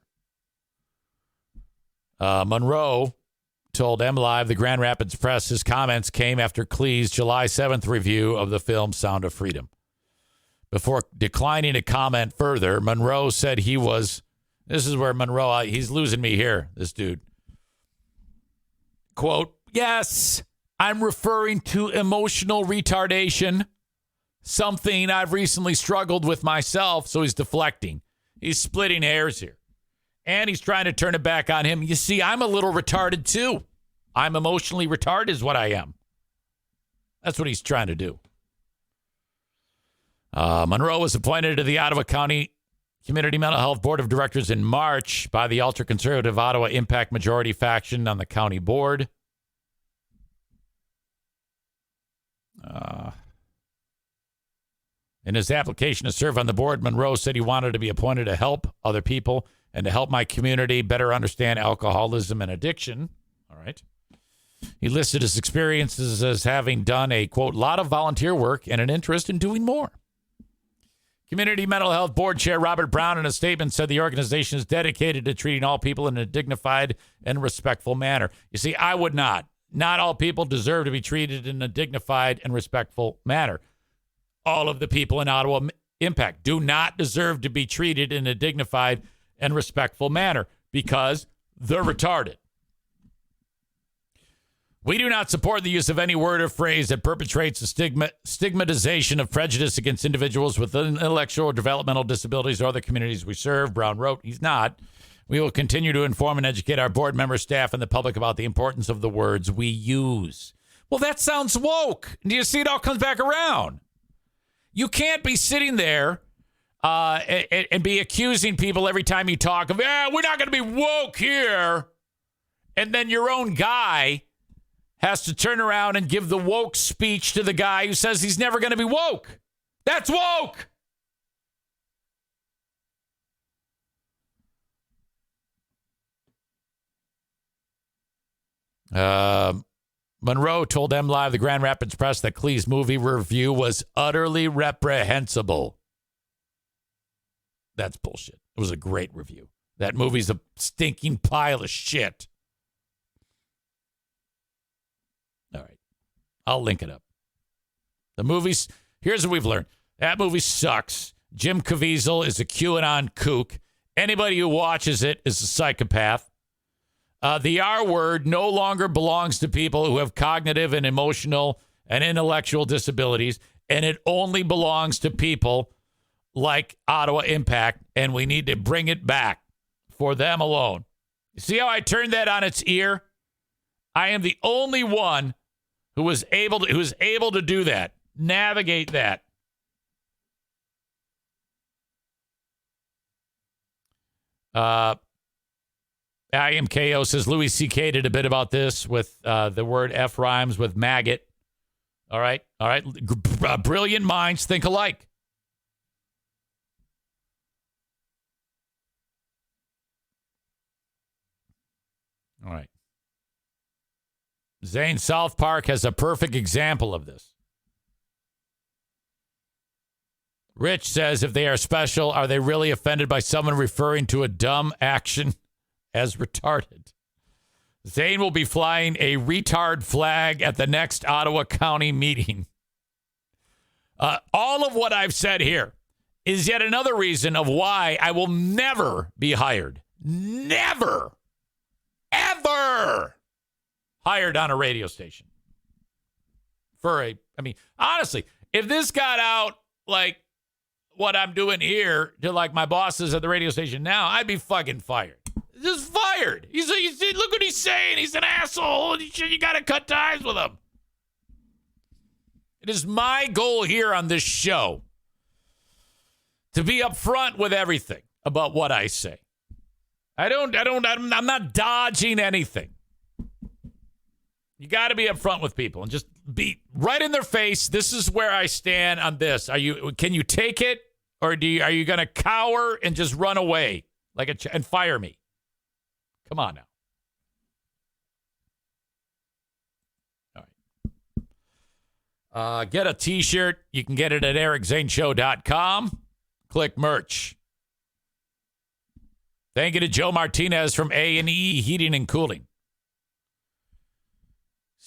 Monroe told MLive, the Grand Rapids Press, his comments came after Clee's July 7th review of the film Sound of Freedom. Before declining to comment further, Monroe said he was, this is where Monroe, he's losing me here, this dude. Quote, yes, I'm referring to emotional retardation, something I've recently struggled with myself, so he's deflecting. He's splitting hairs here. And he's trying to turn it back on him. You see, I'm a little retarded too. I'm emotionally retarded is what I am. That's what he's trying to do. Monroe was appointed to the Ottawa County Community Mental Health Board of Directors in March by the ultra-conservative Ottawa Impact Majority faction on the county board. In his application to serve on the board, Monroe said he wanted to be appointed to help other people and to help my community better understand alcoholism and addiction. All right. He listed his experiences as having done a, quote, lot of volunteer work and an interest in doing more. Community Mental Health Board Chair Robert Brown, in a statement, said the organization is dedicated to treating all people in a dignified and respectful manner. You see, I would not. Not all people deserve to be treated in a dignified and respectful manner. All of the people in Ottawa Impact do not deserve to be treated in a dignified and respectful manner because they're retarded. We do not support the use of any word or phrase that perpetrates a stigmatization of prejudice against individuals with intellectual or developmental disabilities or the communities we serve, Brown wrote. He's not. We will continue to inform and educate our board members, staff, and the public about the importance of the words we use. Well, that sounds woke. Do you see it all comes back around? You can't be sitting there and be accusing people every time you talk of, we're not going to be woke here. And then your own guy has to turn around and give the woke speech to the guy who says he's never going to be woke. That's woke. Monroe told MLive, the Grand Rapids Press, that Clee's movie review was utterly reprehensible. That's bullshit. It was a great review. That movie's a stinking pile of shit. All right. I'll link it up. The movies, here's what we've learned. That movie sucks. Jim Caviezel is a QAnon kook. Anybody who watches it is a psychopath. The R word no longer belongs to people who have cognitive and emotional and intellectual disabilities, and it only belongs to people like Ottawa Impact, and we need to bring it back for them alone. You see how I turned that on its ear? I am the only one who was able to do that, navigate that. IMKO says Louis C.K. did a bit about this with the word F rhymes with maggot. All right. Brilliant minds think alike. All right. Zane, South Park has a perfect example of this. Rich says, if they are special, are they really offended by someone referring to a dumb action as retarded? Zane will be flying a retard flag at the next Ottawa County meeting. All of what I've said here is yet another reason of why I will never be hired. Never, ever hired on a radio station. Honestly, if this got out like what I'm doing here to like my bosses at the radio station now, I'd be fucking fired. Just fired. He's look what he's saying. He's an asshole. You got to cut ties with him. It is my goal here on this show to be upfront with everything about what I say. I'm not dodging anything. You got to be upfront with people and just be right in their face. This is where I stand on this. Can you take it, or are you going to cower and just run away and fire me? Come on now. All Get a T-shirt. You can get it at ericzaneshow.com. Click merch. Thank you to Joe Martinez from A&E Heating and Cooling.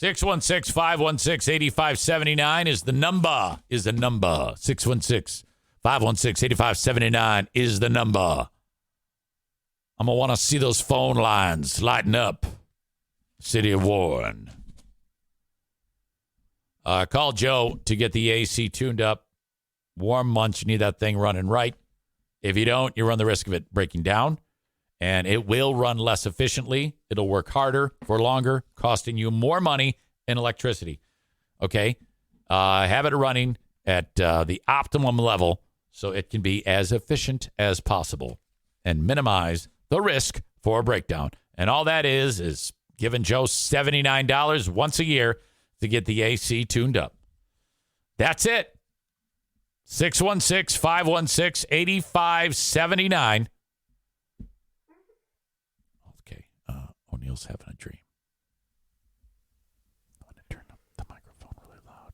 616-516-8579 is the number. 616-516-8579 is the number. I'm going to want to see those phone lines lighten up. City of Warren. Call Joe to get the AC tuned up. Warm months, you need that thing running right. If you don't, you run the risk of it breaking down. And it will run less efficiently. It'll work harder for longer, costing you more money in electricity. Okay? Have it running at the optimum level so it can be as efficient as possible and minimize the risk for a breakdown. And all that is giving Joe $79 once a year to get the AC tuned up. That's it. 616-516-8579. Okay, O'Neill's having a dream. I'm going to turn up the microphone really loud.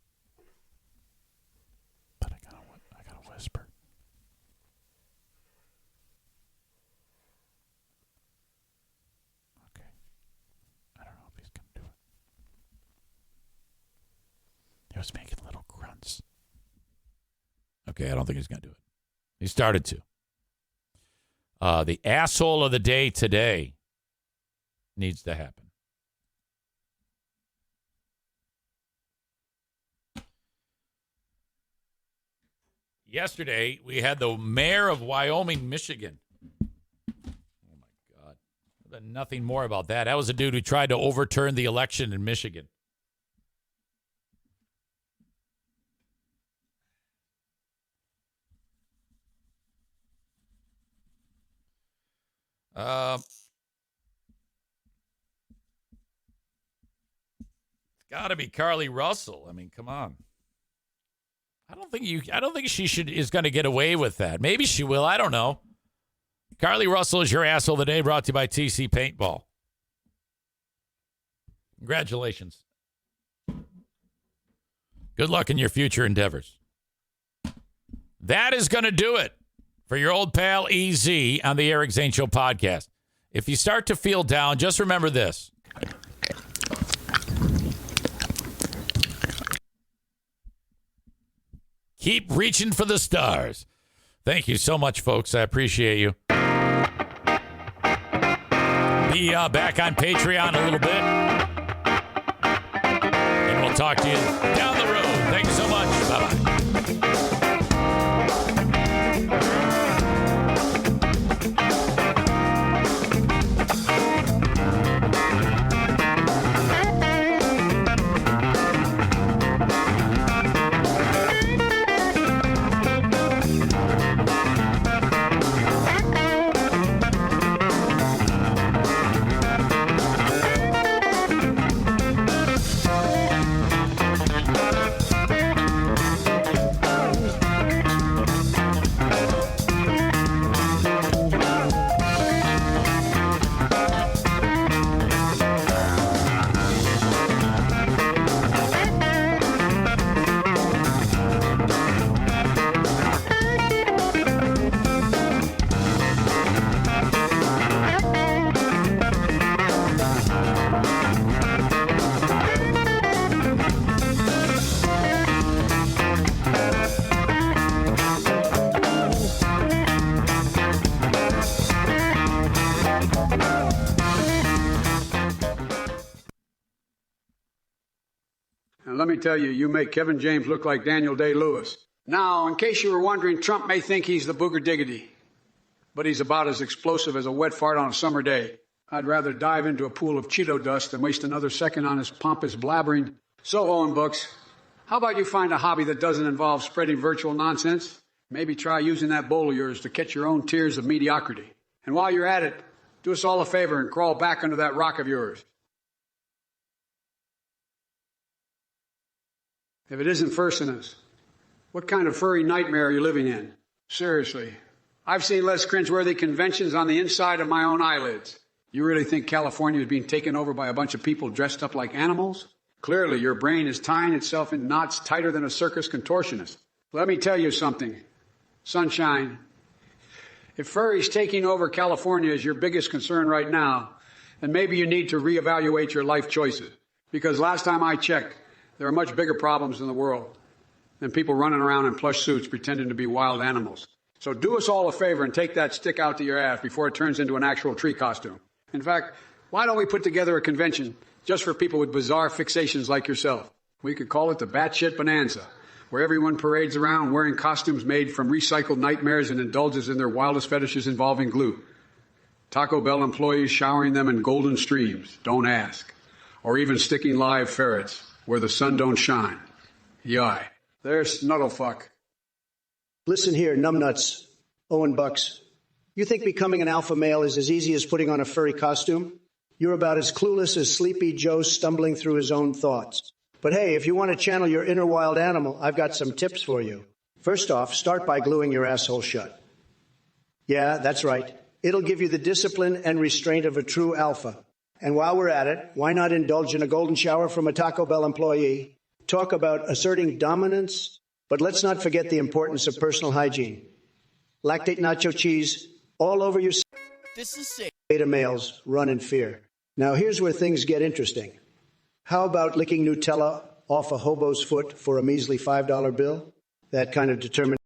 But I gotta whisper. Okay. I don't know if he's going to do it. He was making little grunts. Okay, I don't think he's going to do it. He started to. The asshole of the day today needs to happen. Yesterday, we had the mayor of Wyoming, Michigan. Oh, my God. Nothing more about that. That was a dude who tried to overturn the election in Michigan. It's got to be Carly Russell. I mean, come on. I don't think she is going to get away with that. Maybe she will. I don't know. Carly Russell is your asshole of the day, brought to you by TC Paintball. Congratulations. Good luck in your future endeavors. That is going to do it for your old pal EZ on the Eric Zane Show podcast. If you start to feel down, just remember this. Keep reaching for the stars. Thank you so much, folks. I appreciate you. Be back on Patreon a little bit. And we'll talk to you down the road. Thanks so much. Bye-bye. Let me tell you, you make Kevin James look like Daniel Day-Lewis. Now, in case you were wondering, Trump may think he's the booger diggity, but he's about as explosive as a wet fart on a summer day. I'd rather dive into a pool of Cheeto dust than waste another second on his pompous blabbering. So, Owen Books, how about you find a hobby that doesn't involve spreading virtual nonsense? Maybe try using that bowl of yours to catch your own tears of mediocrity. And while you're at it, do us all a favor and crawl back under that rock of yours. If it isn't Fircinus, what kind of furry nightmare are you living in? Seriously, I've seen less cringeworthy conventions on the inside of my own eyelids. You really think California is being taken over by a bunch of people dressed up like animals? Clearly, your brain is tying itself in knots tighter than a circus contortionist. Let me tell you something, Sunshine. If furries taking over California is your biggest concern right now, then maybe you need to reevaluate your life choices. Because last time I checked, there are much bigger problems in the world than people running around in plush suits pretending to be wild animals. So do us all a favor and take that stick out to your ass before it turns into an actual tree costume. In fact, why don't we put together a convention just for people with bizarre fixations like yourself? We could call it the Batshit Bonanza, where everyone parades around wearing costumes made from recycled nightmares and indulges in their wildest fetishes involving glue. Taco Bell employees showering them in golden streams, don't ask. Or even sticking live ferrets where the sun don't shine. Yai. There's Snugglefuck. Listen here, numbnuts, Owen Bucks. You think becoming an alpha male is as easy as putting on a furry costume? You're about as clueless as Sleepy Joe stumbling through his own thoughts. But hey, if you want to channel your inner wild animal, I've got some tips for you. First off, start by gluing your asshole shut. Yeah, that's right. It'll give you the discipline and restraint of a true alpha. And while we're at it, why not indulge in a golden shower from a Taco Bell employee? Talk about asserting dominance, but let's not forget the importance of personal hygiene. Lactate nacho cheese all over your... This is safe. Beta males run in fear. Now here's where things get interesting. How about licking Nutella off a hobo's foot for a measly $5 bill? That kind of determination.